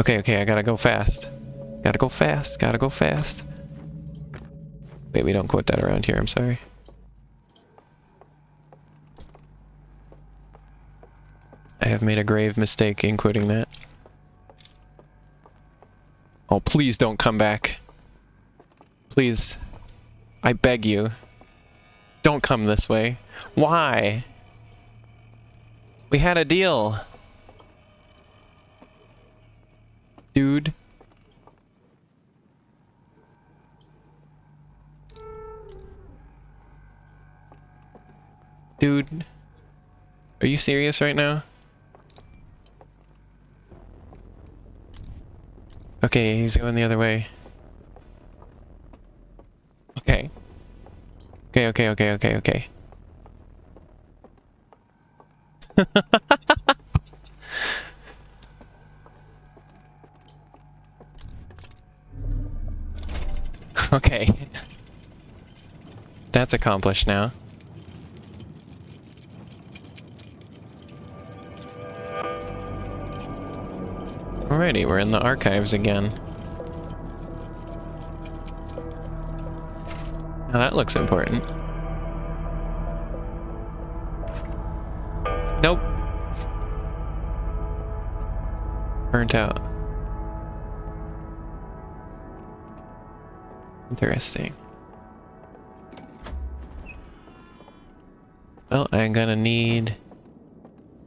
Speaker 1: Okay, I gotta go fast. Gotta go fast. Wait, we don't quote that around here, I'm sorry. I have made a grave mistake in quoting that. Oh, please don't come back. Please. I beg you. Don't come this way. Why? We had a deal. Dude. Dude. Are you serious right now? Okay, he's going the other way. Okay. Okay. Okay. That's accomplished now. Alrighty, we're in the archives again. Now that looks important. Nope. Burnt out. Interesting. Well, I'm gonna need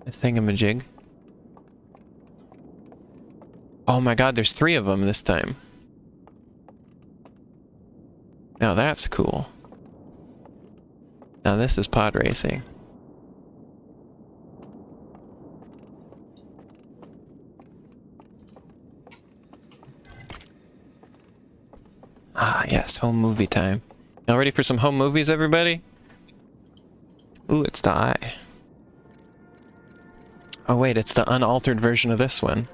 Speaker 1: a thingamajig. Oh my god, there's 3 of them this time. Now that's cool. Now this is pod racing. Ah, yes, home movie time. Now ready for some home movies, everybody? Ooh, it's the eye. Oh wait, it's the unaltered version of this one.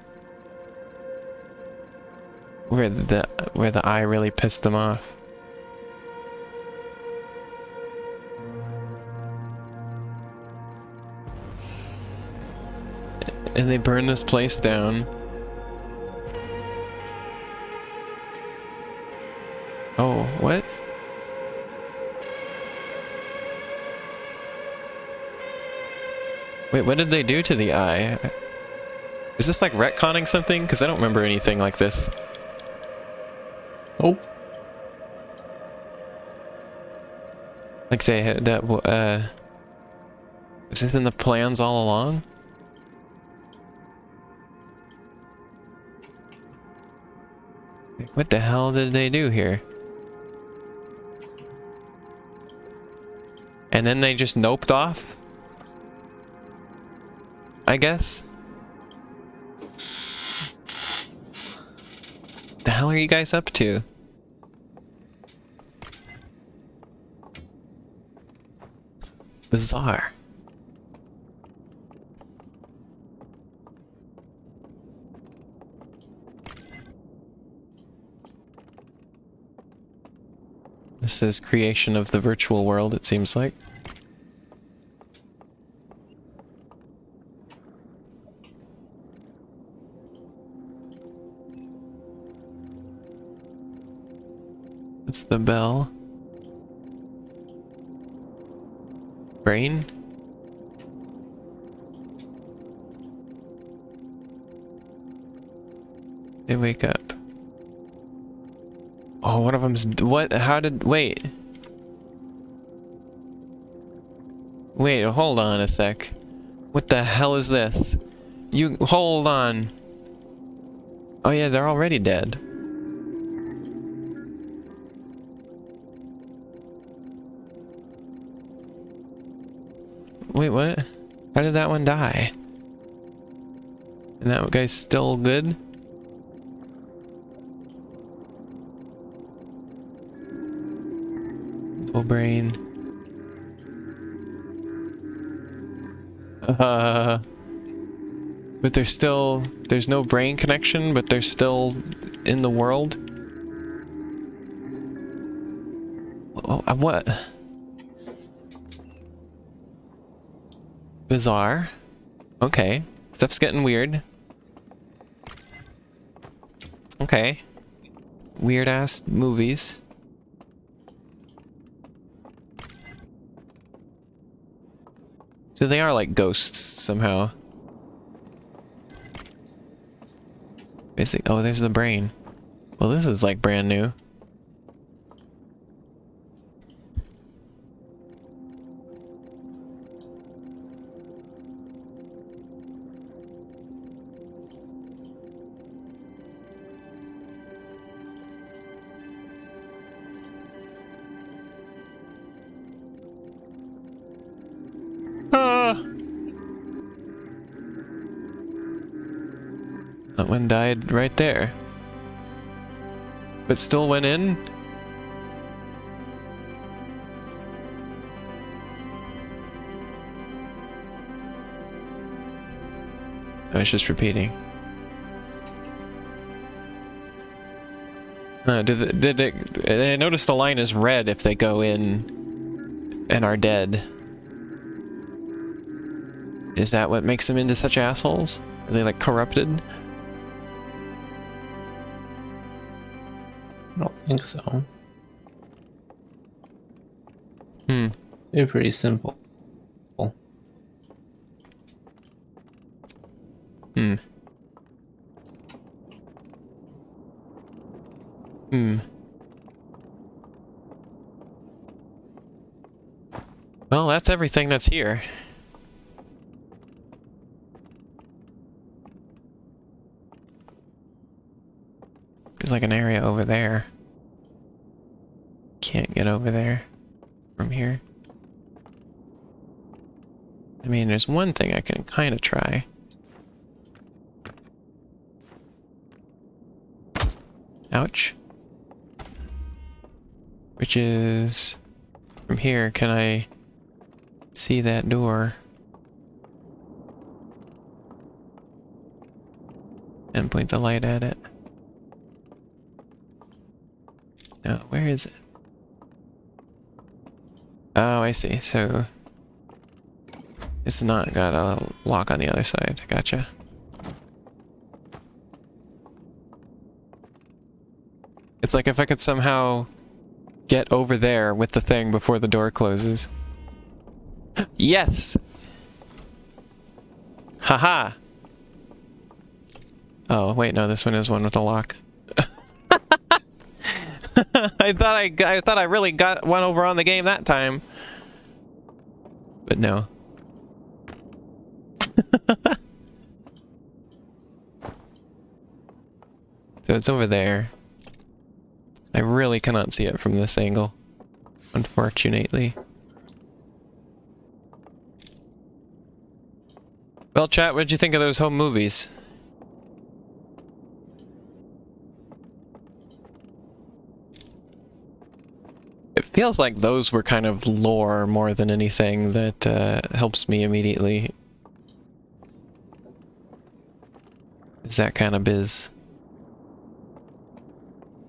Speaker 1: Where the eye really pissed them off. And they burn this place down. Oh, what? Wait, what did they do to the eye? Is this like retconning something? Because I don't remember anything like this.
Speaker 2: Oh.
Speaker 1: Like they had that, is this in the plans all along? What the hell did they do here? And then they just noped off? I guess? The hell are you guys up to? Bizarre. This is creation of the virtual world, it seems like. It's the bell. Brain? They wake up. Oh, one of them's... What? How did... Wait. Wait, hold on a sec. What the hell is this? You... Hold on. Oh yeah, they're already dead. Wait, what? How did that one die? And that guy's still good? Full brain. But there's still... There's no brain connection, but they're still in the world? Oh, what? Bizarre. Okay. Stuff's getting weird. Okay. Weird ass movies. So they are like ghosts somehow. Basically, oh, there's the brain. Well, this is like brand new. That one died right there. But still went in? I was just repeating. I noticed the line is red if they go in and are dead. Is that what makes them into such assholes? Are they like corrupted?
Speaker 2: I don't think so. They're pretty simple.
Speaker 1: Well, that's everything that's here. There's like an area over there. Can't get over there from here. I mean, there's one thing I can kind of try. Ouch. Which is... From here, can I see that door? And point the light at it. No, where is it? Oh, I see. So... It's not got a lock on the other side. Gotcha. It's like if I could somehow get over there with the thing before the door closes. Yes! Haha! Oh, wait, no, this one is one with a lock. I thought I really got one over on the game that time. But no. So it's over there. I really cannot see it from this angle, unfortunately. Well, chat, what'd you think of those home movies? It feels like those were kind of lore more than anything that helps me immediately. Is that kind of biz?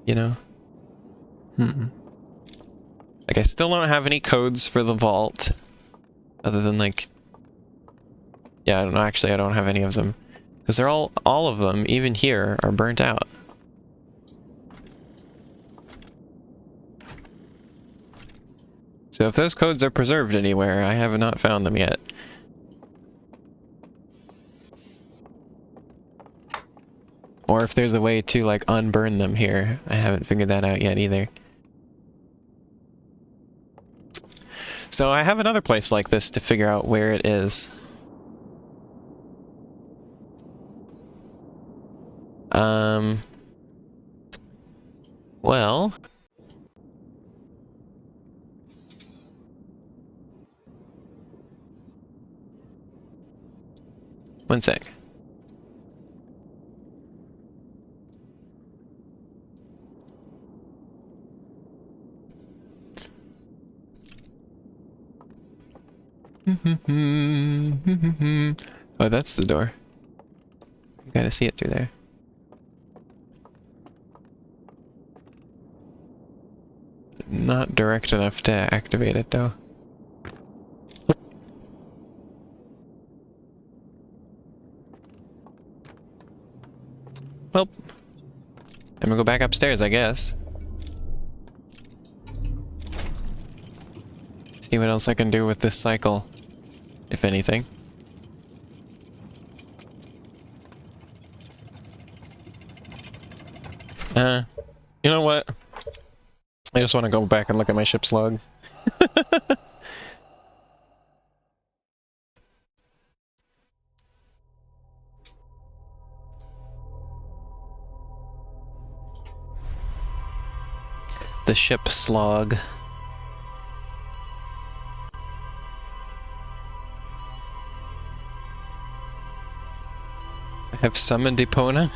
Speaker 1: You know? Like, I still don't have any codes for the vault. Other than, like... Yeah, I don't know, actually, I don't have any of them. Because they're all of them, even here, are burnt out. So if those codes are preserved anywhere, I have not found them yet. Or if there's a way to, like, unburn them here. I haven't figured that out yet either. So I have another place like this to figure out where it is. Well... One sec. Oh, that's the door. You gotta see it through there. Not direct enough to activate it, though. Well, I'm gonna go back upstairs, I guess. See what else I can do with this cycle, if anything. You know what? I just want to go back and look at my ship's log. The ship's log. I've summoned Epona.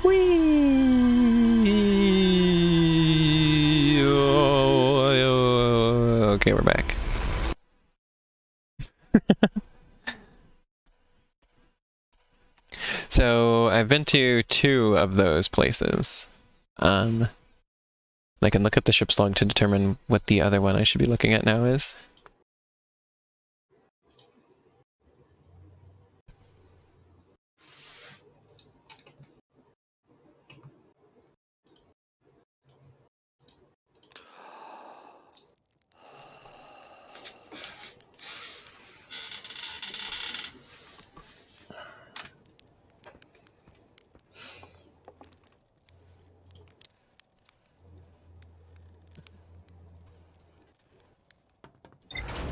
Speaker 1: Whee! Okay, we're back. So I've been to 2 of those places. I can look at the ship's log to determine what the other one I should be looking at now is.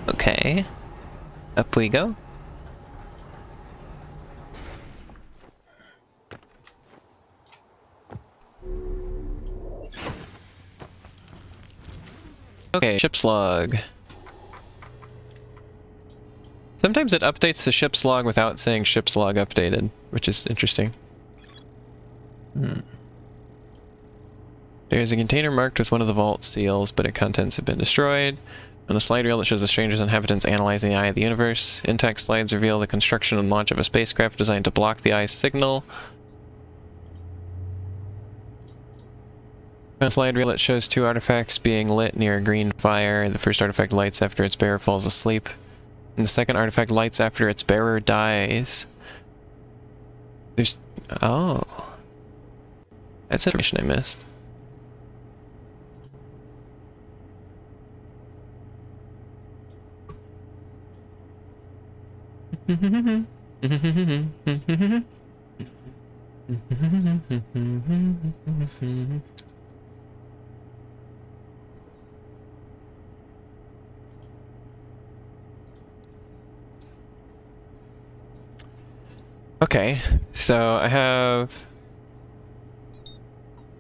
Speaker 1: Okay. Up we go. Okay, ship's log. Sometimes it updates the ship's log without saying ship's log updated, which is interesting. There is a container marked with one of the vault seals, but its contents have been destroyed. On the slide reel, it shows the stranger's inhabitants analyzing the eye of the universe. Intact slides reveal the construction and launch of a spacecraft designed to block the eye's signal. On the slide reel, it shows 2 artifacts being lit near a green fire. The first artifact lights after its bearer falls asleep, and the second artifact lights after its bearer dies. There's... oh. That's information I missed. Okay, so I have...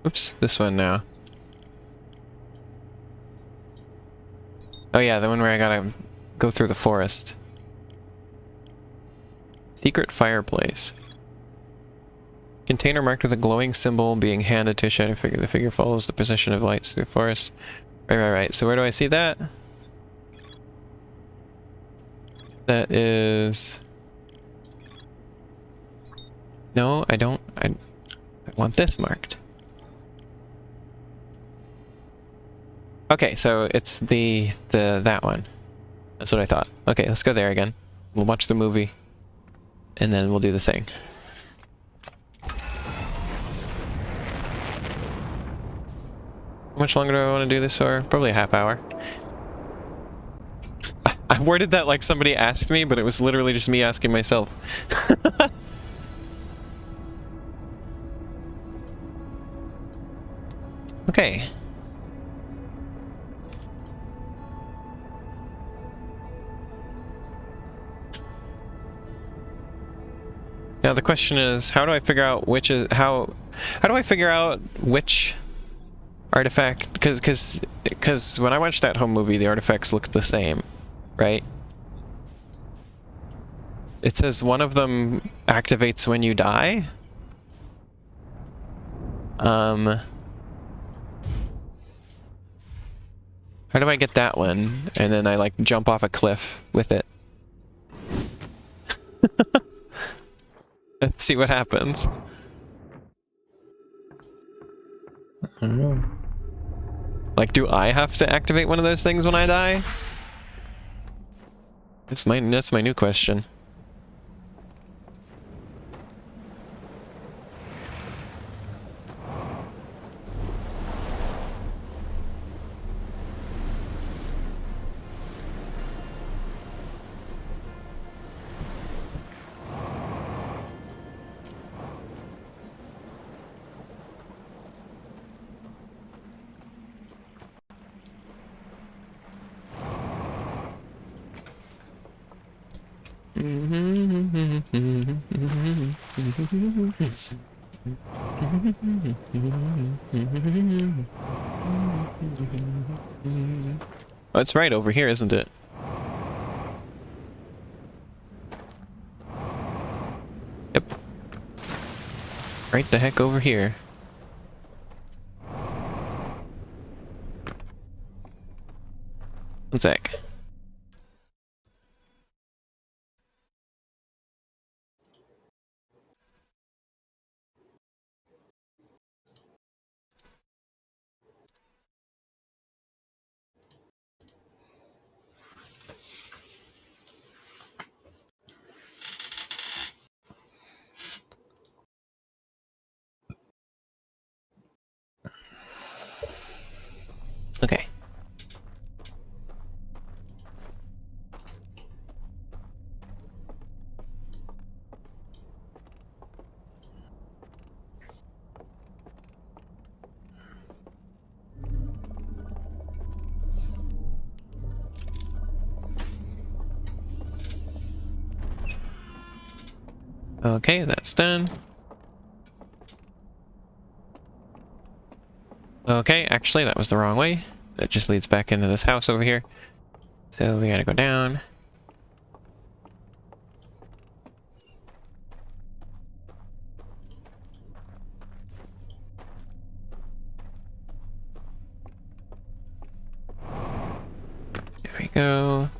Speaker 1: oops, this one now. Oh yeah, the one where I gotta go through the forest. Secret fireplace. Container marked with a glowing symbol being handed to a shadow figure. The figure follows the position of lights through the forest. Right. So where do I see that? That is... no, I don't. I want this marked. Okay, so it's that one. That's what I thought. Okay, let's go there again. We'll watch the movie, and then we'll do the thing. How much longer do I want to do this for? Probably a half hour. I worded that like somebody asked me, but it was literally just me asking myself. Okay. Now the question is, how do I figure out which is how do I figure out which artifact? Because when I watched that home movie, the artifacts looked the same, right? It says one of them activates when you die. How do I get that one? And then I like jump off a cliff with it. Let's see what happens.
Speaker 2: I don't know.
Speaker 1: Like, do I have to activate one of those things when I die? That's my new question. Oh, it's right over here, isn't it? right the heck over here. One sec. Okay. Okay, that's done. Okay, actually, that was the wrong way. That just leads back into this house over here. So we gotta go down. There we go.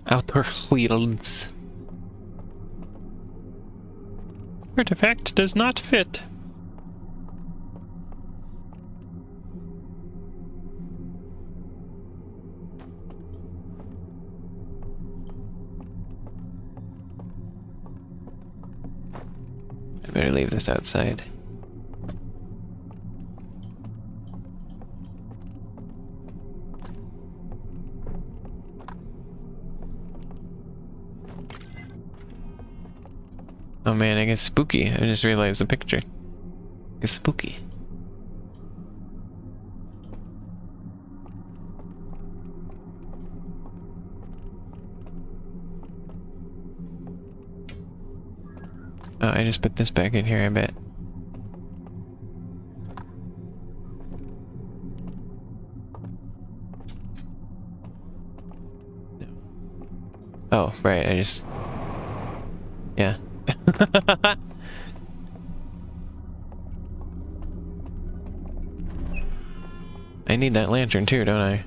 Speaker 1: Outer wheels. Artifact does not fit. I better leave this outside. Oh man, I get spooky. I just realized the picture. It's spooky. Oh, I just put this back in here, I bet. Oh, right, I just... Yeah. I need that lantern too, don't I?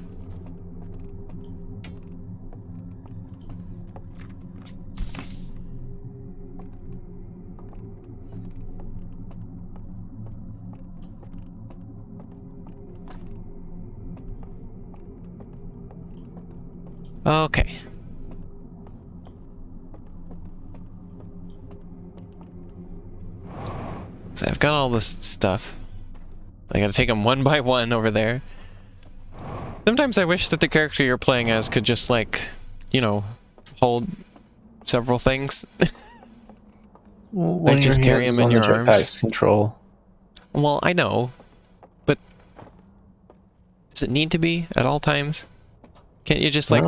Speaker 1: Okay. So I've got all this stuff. I gotta take them one by one over there. Sometimes I wish that the character you're playing as could just, like, you know, hold several things.
Speaker 2: Well,
Speaker 1: Like, just carry them in your arms.
Speaker 2: Jetpack's control.
Speaker 1: Well, I know, but does it need to be at all times? Can't you just, like,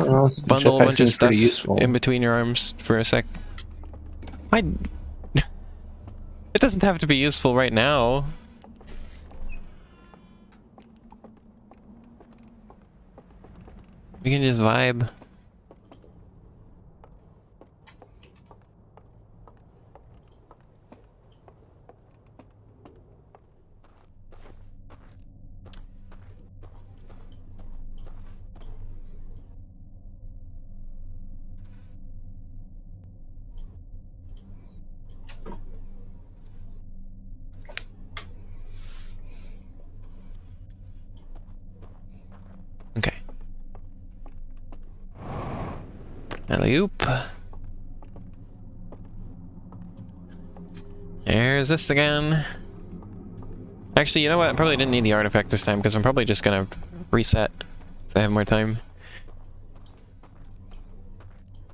Speaker 1: bundle a bunch of stuff in between your arms for a sec? It doesn't have to be useful right now. We can just vibe. Okay. Alley-oop. There's this again. Actually, you know what? I probably didn't need the artifact this time, because I'm probably just gonna reset, so I have more time.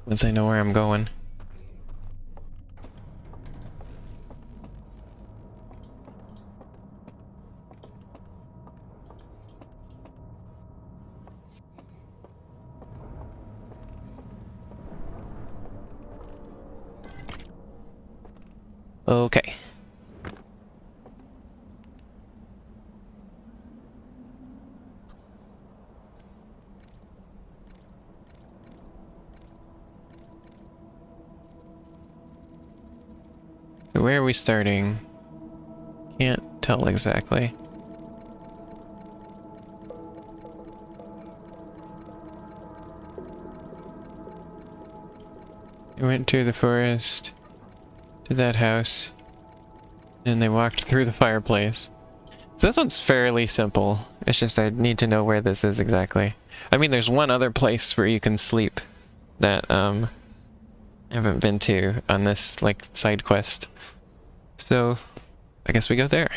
Speaker 1: Once I know where I'm going. Okay. So So where are we starting? Can't tell exactly. They went to the forest, to that house, and they walked through the fireplace. So this one's fairly simple. It's just I need to know where this is exactly. I mean, there's one other place where you can sleep that I haven't been to on this like side quest. So I guess we go there.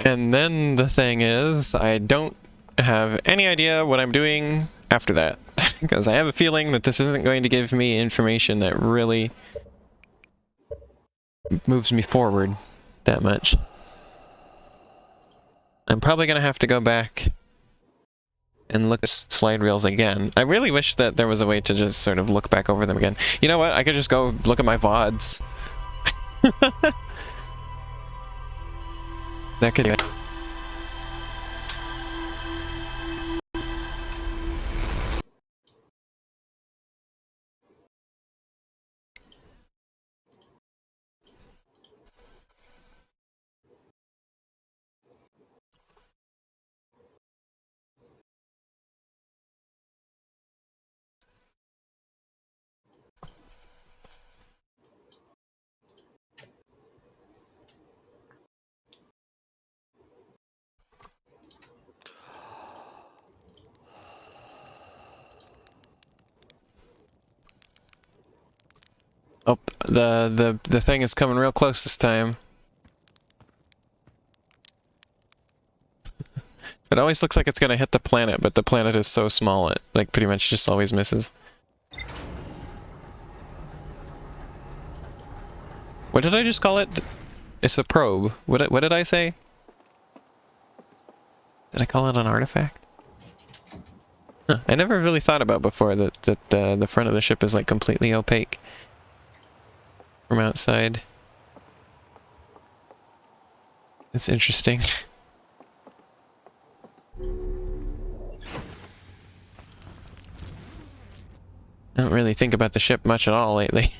Speaker 1: And then the thing is, I don't have any idea what I'm doing after that. Because I have a feeling that this isn't going to give me information that really moves me forward that much. I'm probably going to have to go back and look at slide reels again. I really wish that there was a way to just sort of look back over them again. You know what? I could just go look at my VODs. That could do it. Oh, the thing is coming real close this time. It always looks like it's gonna hit the planet, but the planet is so small it like pretty much just always misses. What did I just call it? It's a probe. What did I say? Did I call it an artifact? Huh, I never really thought about before that the front of the ship is like completely opaque from outside. It's interesting. I don't really think about the ship much at all lately.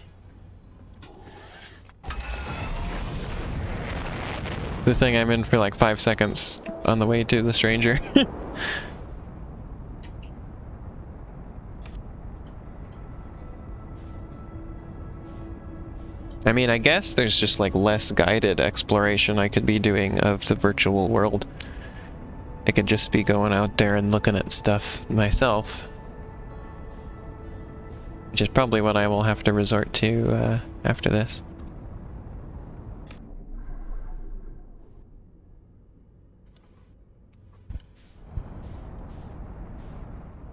Speaker 1: It's the thing I'm in for like 5 seconds on the way to the stranger. I mean, I guess there's just like less guided exploration I could be doing of the virtual world. I could just be going out there and looking at stuff myself. Which is probably what I will have to resort to after this.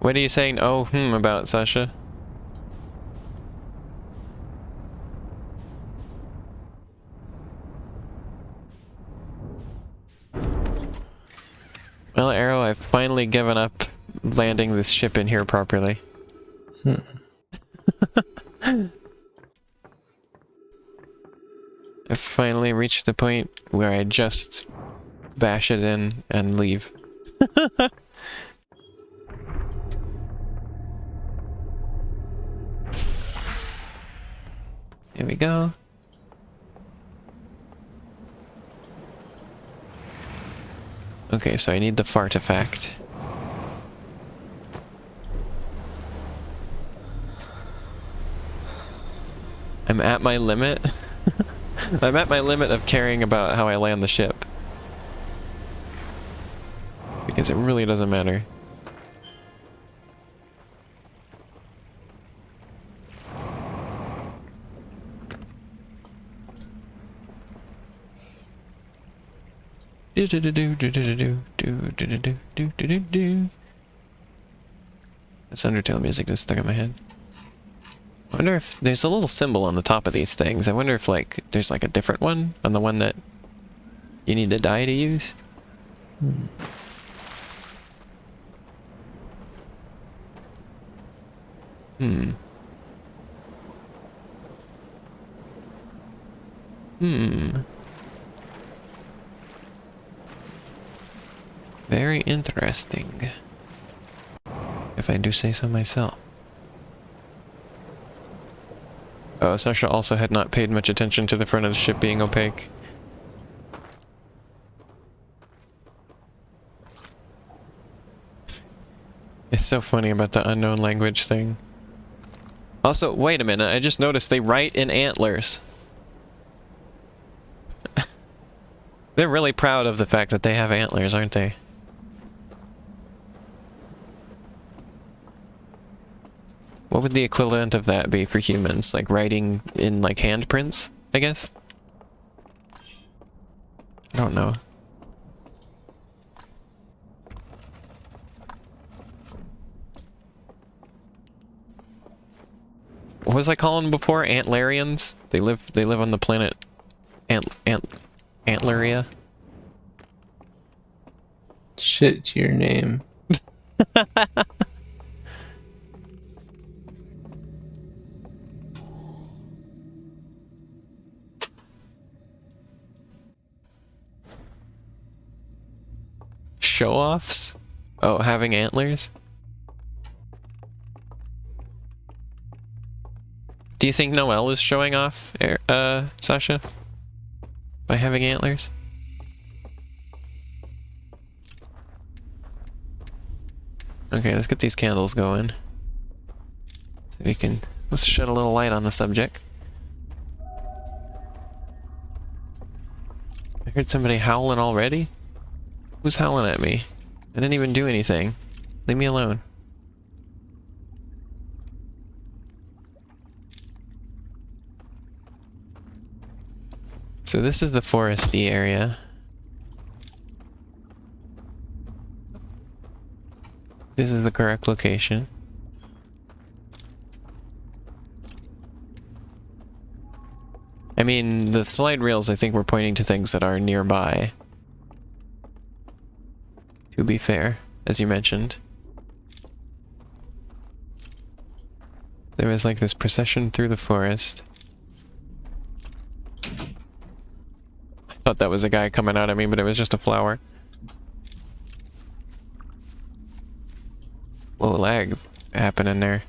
Speaker 1: What are you saying about, Sasha? Well, Arrow, I've finally given up landing this ship in here properly. I've finally reached the point where I just bash it in and leave. Here we go. Okay, so I need the fartifact. I'm at my limit. I'm at my limit of caring about how I land the ship. Because it really doesn't matter. This Undertale music just stuck in my head. I wonder if there's a little symbol on the top of these things. I wonder if like there's like a different one on the one that you need to die to use. Very interesting, if I do say so myself. Oh, Sasha also had not paid much attention to the front of the ship being opaque. It's so funny about the unknown language thing. Also, wait a minute, I just noticed they write in antlers. They're really proud of the fact that they have antlers, aren't they? What would the equivalent of that be for humans? Like writing in like handprints, I guess? I don't know. What was I calling them before? Antlarians? They live on the planet Antleria.
Speaker 2: Shit to your name.
Speaker 1: Show-offs? Oh, having antlers? Do you think Noelle is showing off, Sasha? By having antlers? Okay, let's get these candles going. So we can... let's shed a little light on the subject. I heard somebody howling already? Who's howling at me? I didn't even do anything. Leave me alone. So this is the foresty area. This is the correct location. I mean, the slide rails I think were pointing to things that are nearby. To be fair, as you mentioned. There was like this procession through the forest. I thought that was a guy coming out at me, but it was just a flower. Whoa, lag happening there.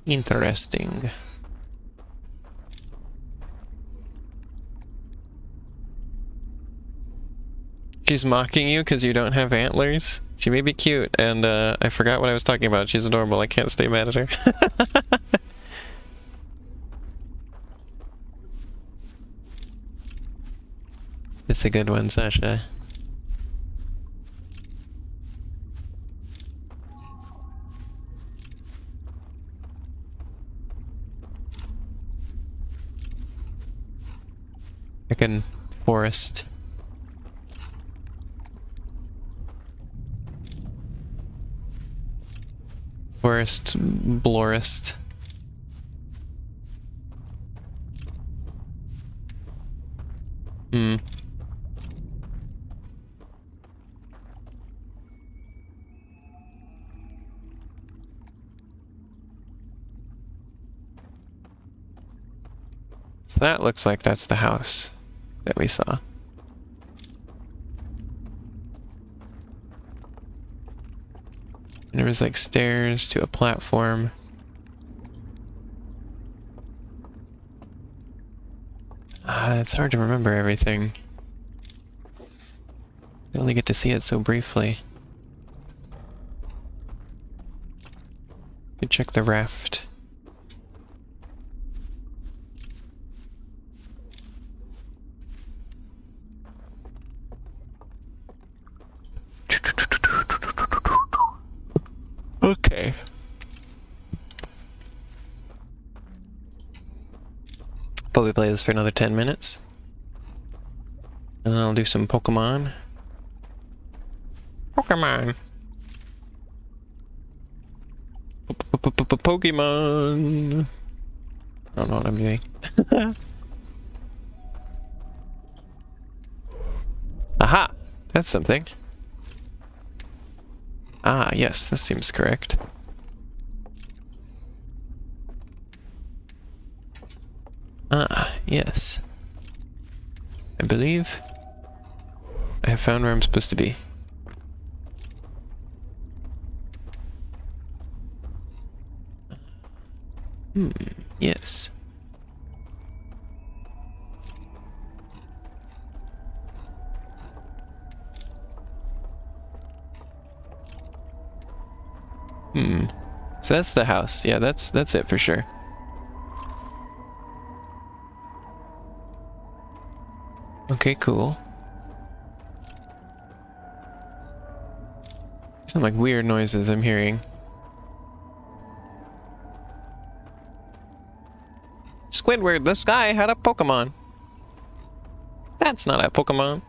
Speaker 1: Interesting. She's mocking you because you don't have antlers? She may be cute, and I forgot what I was talking about. She's adorable. I can't stay mad at her. It's a good one, Sasha. Frickin' forest. Forest blorist. Hmm. So that looks like that's the house that we saw. And there was like stairs to a platform. It's hard to remember everything. You only get to see it so briefly. You check the raft. Okay. Probably play this for another 10 minutes. And then I'll do some Pokemon. Pokemon! Pokemon! I don't know what I'm doing. Aha! That's something. Ah, yes, this seems correct. Ah, yes. I believe I have found where I'm supposed to be. Yes. So that's the house. Yeah, that's it for sure. Okay, cool. Some like weird noises I'm hearing. Squidward, this guy had a Pokemon. That's not a Pokemon.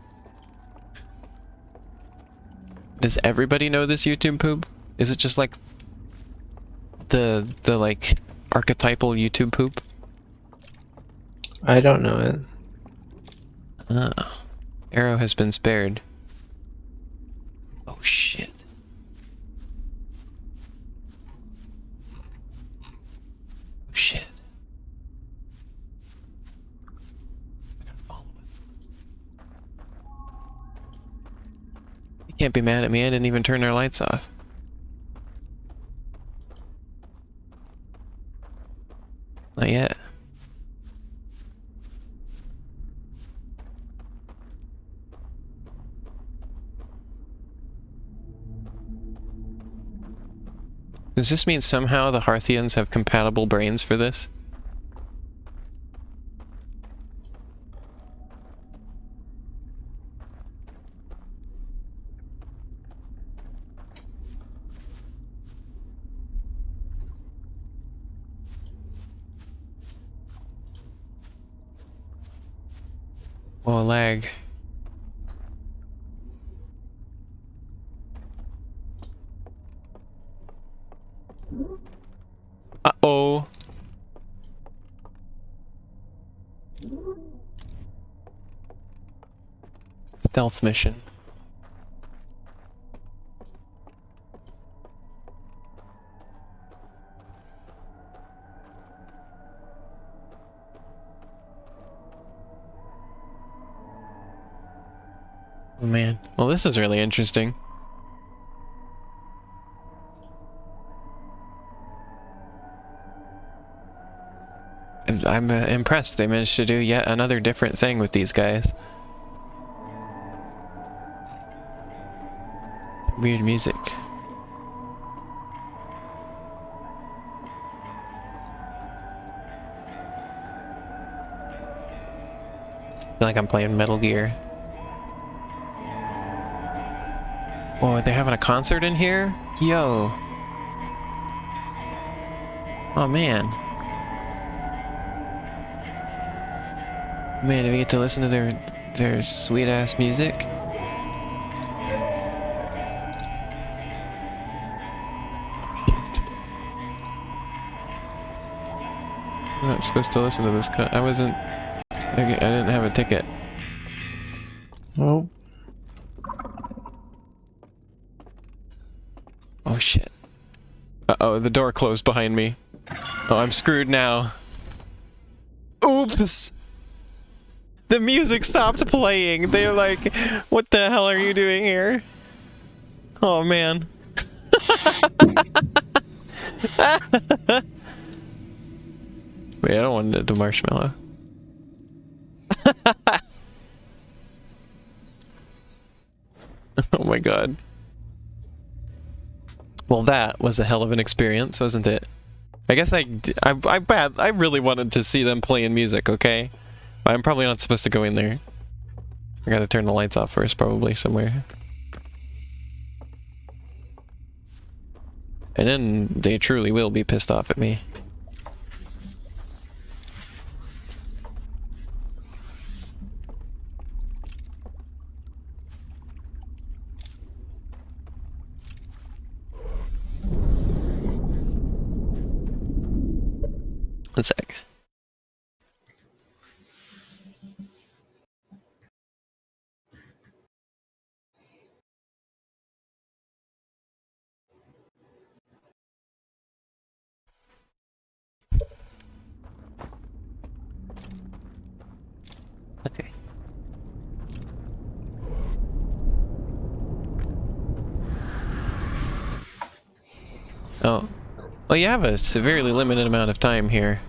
Speaker 1: Does everybody know this YouTube poop? Is it just like the like archetypal YouTube poop?
Speaker 2: I don't know it.
Speaker 1: Arrow has been spared. Oh shit. Oh shit. I gotta follow it. You can't be mad at me, I didn't even turn their lights off. Not yet. Does this mean somehow the Hearthians have compatible brains for this? Oh, lag. Uh-oh. Stealth mission. Oh man. Well, this is really interesting. I'm impressed they managed to do yet another different thing with these guys. Weird music. I feel like I'm playing Metal Gear. Oh, they're having a concert in here? Yo. Oh man. Man, do we get to listen to their sweet ass music? I'm not supposed to listen to this I wasn't... Okay, I didn't have a ticket.
Speaker 2: Oh.
Speaker 1: Oh shit. Uh-oh, the door closed behind me. Oh, I'm screwed now. Oops! The music stopped playing. They're like, what the hell are you doing here? Oh man. Wait, I don't want it to marshmallow. Oh my god. Well, that was a hell of an experience, wasn't it? I guess I really wanted to see them playing music, okay? But I'm probably not supposed to go in there. I gotta turn the lights off first, probably, somewhere. And then they truly will be pissed off at me. One sec. Okay. Oh. Well, you have a severely limited amount of time here.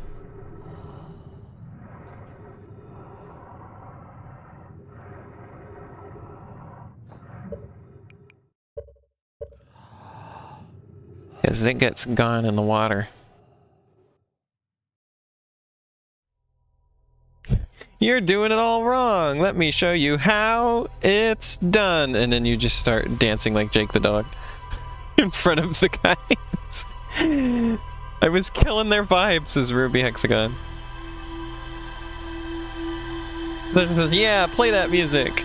Speaker 1: Because it gets gone in the water. You're doing it all wrong. Let me show you how it's done. And then you just start dancing like Jake the dog in front of the guys. I was killing their vibes as Ruby Hexagon. So it says, yeah, play that music.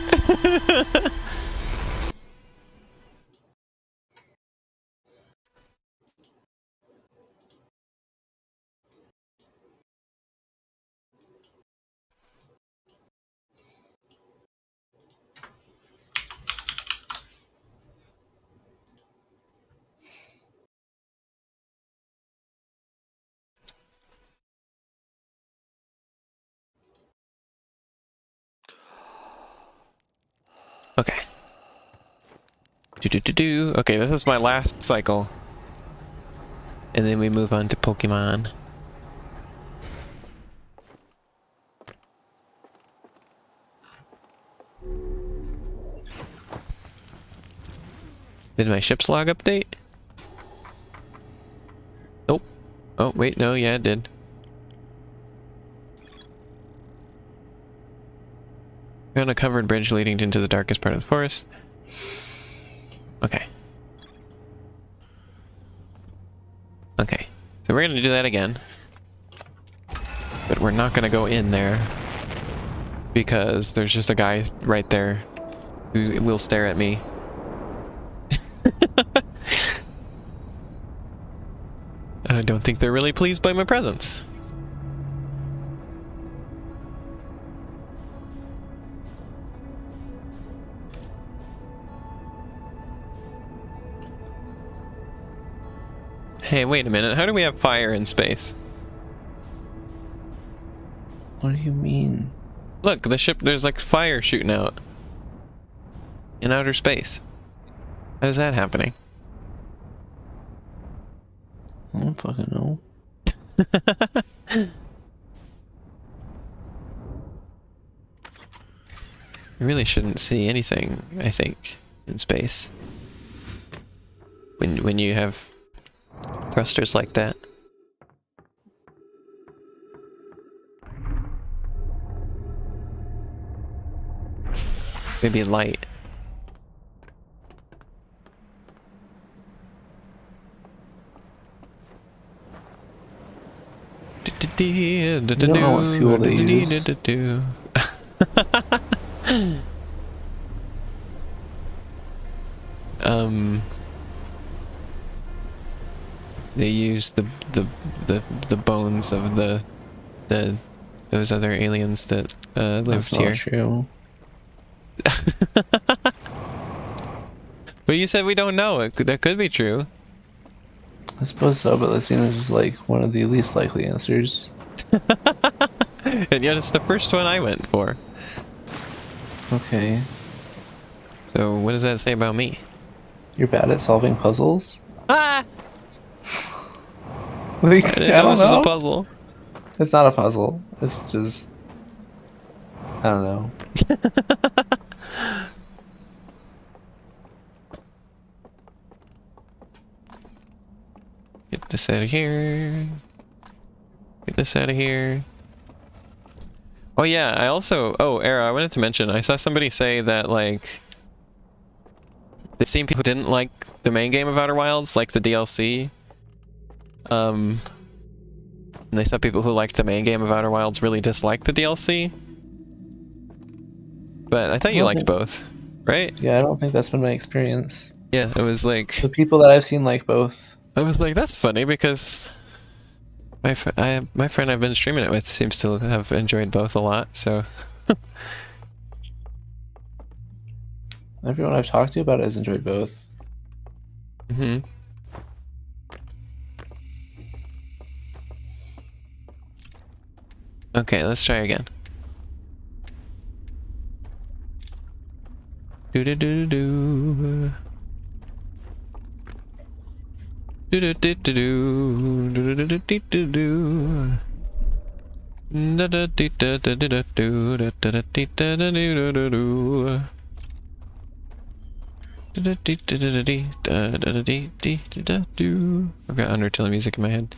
Speaker 1: Okay. Okay, this is my last cycle. And then we move on to Pokemon. Did my ship's log update? Nope. Oh, wait, no, yeah, it did. Found a covered bridge leading into the darkest part of the forest. Okay. Okay. So we're gonna do that again. But we're not gonna go in there. Because there's just a guy right there who will stare at me. I don't think they're really pleased by my presence. Hey, wait a minute. How do we have fire in space?
Speaker 2: What do you mean?
Speaker 1: Look, the ship, there's like fire shooting out in outer space. How is that happening?
Speaker 2: I don't fucking know.
Speaker 1: You really shouldn't see anything, I think, in space. When you have thrusters like that. Maybe light.
Speaker 2: You don't know what fuel they use.
Speaker 1: They use the bones of those other aliens that lived here.
Speaker 2: That's not true.
Speaker 1: But you said we don't know. That could be true.
Speaker 2: I suppose so, but that seems like one of the least likely answers.
Speaker 1: And yet it's the first one I went for.
Speaker 2: Okay.
Speaker 1: So what does that say about me?
Speaker 2: You're bad at solving puzzles?
Speaker 1: Ah!
Speaker 2: Like,
Speaker 1: I didn't
Speaker 2: I
Speaker 1: know
Speaker 2: don't
Speaker 1: this was
Speaker 2: know.
Speaker 1: a puzzle.
Speaker 2: It's not a puzzle. It's just... I don't know.
Speaker 1: Get this out of here. Get this out of here. Oh yeah, I also... Oh, Era, I wanted to mention, I saw somebody say that, like... It seemed people didn't like the main game of Outer Wilds, like the DLC. And they said people who liked the main game of Outer Wilds really disliked the DLC. But I thought you liked both, right?
Speaker 2: Yeah, I don't think that's been my experience.
Speaker 1: Yeah, it was like...
Speaker 2: The people that I've seen like both.
Speaker 1: I was like, that's funny because... My friend I've been streaming it with seems to have enjoyed both a lot, so...
Speaker 2: Everyone I've talked to about it has enjoyed both.
Speaker 1: Mm-hmm. Okay, let's try again. Do do do do I've got Undertale music in my head.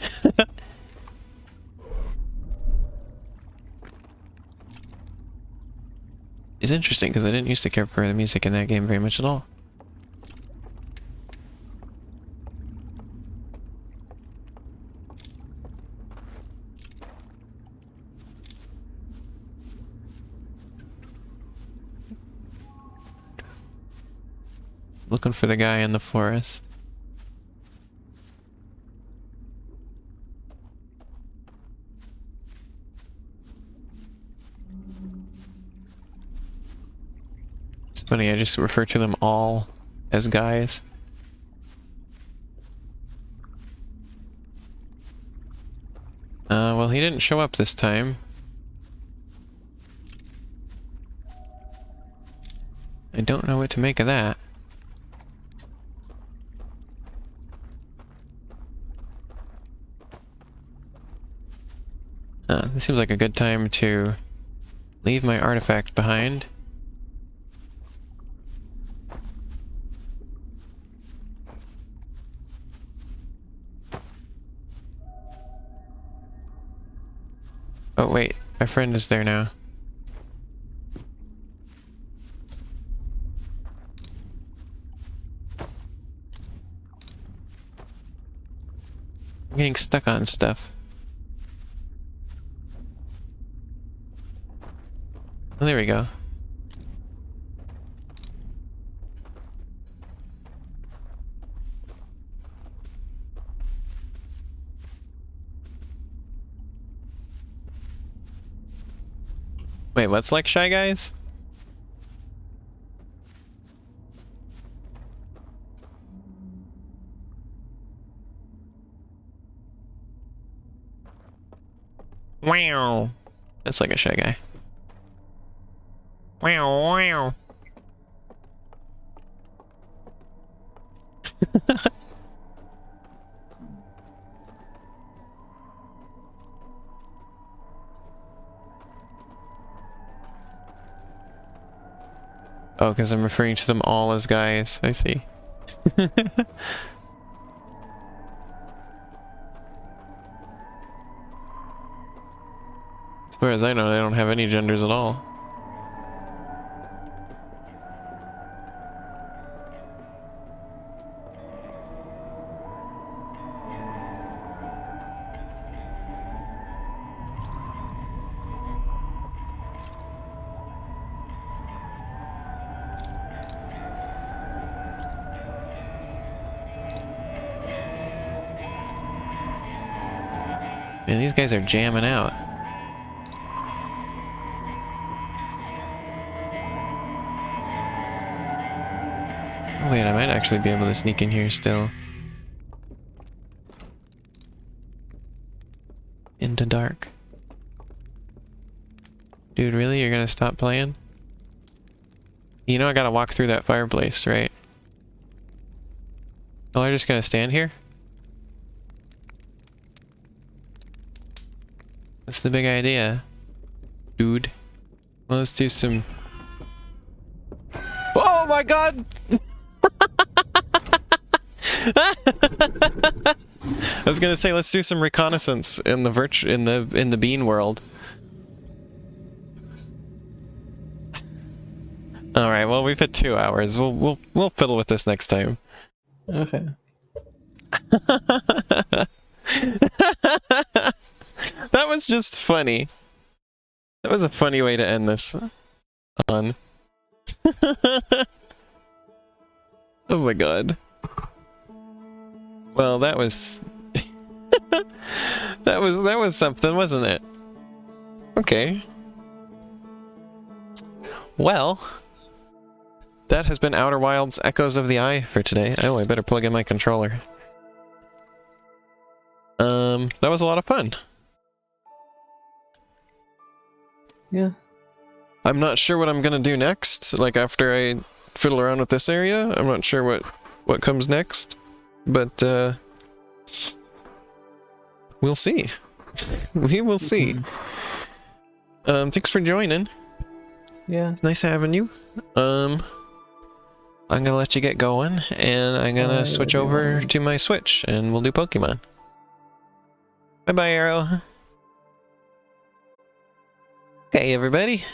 Speaker 1: It's interesting because I didn't used to care for the music in that game very much at all. Looking for the guy in the forest. It's funny, I just refer to them all as guys. Well, he didn't show up this time. I don't know what to make of that. This seems like a good time to leave my artifact behind. Oh wait, my friend is there now. I'm getting stuck on stuff. Oh, there we go. Wait, what's like Shy Guys? Wow. That's like a Shy Guy. Wow, wow. Oh, because I'm referring to them all as guys. I see. As far as I know, they don't have any genders at all. Man, these guys are jamming out. Oh wait, I might actually be able to sneak in here still. Into dark. Dude, really? You're gonna stop playing? You know I gotta walk through that fireplace, right? Oh, I'm just gonna stand here? What's the big idea, dude? Well, let's do some... Oh my god! I was gonna say let's do some reconnaissance in the in the bean world. All right, well we've hit 2 hours. We'll fiddle with this next time.
Speaker 2: Okay.
Speaker 1: That was just funny. That was a funny way to end this on. Oh my god. Well, that was that was something, wasn't it? Okay. Well, that has been Outer Wilds Echoes of the Eye for today. Oh, I better plug in my controller. That was a lot of fun.
Speaker 2: Yeah.
Speaker 1: I'm not sure what I'm gonna do next. Like after I fiddle around with this area, I'm not sure what comes next. But We'll see. We will see. Thanks for joining.
Speaker 2: Yeah.
Speaker 1: It's nice having you. I'm gonna let you get going, and I'm gonna switch over to my Switch, and we'll do Pokemon. Bye-bye, Arrow. Okay, everybody.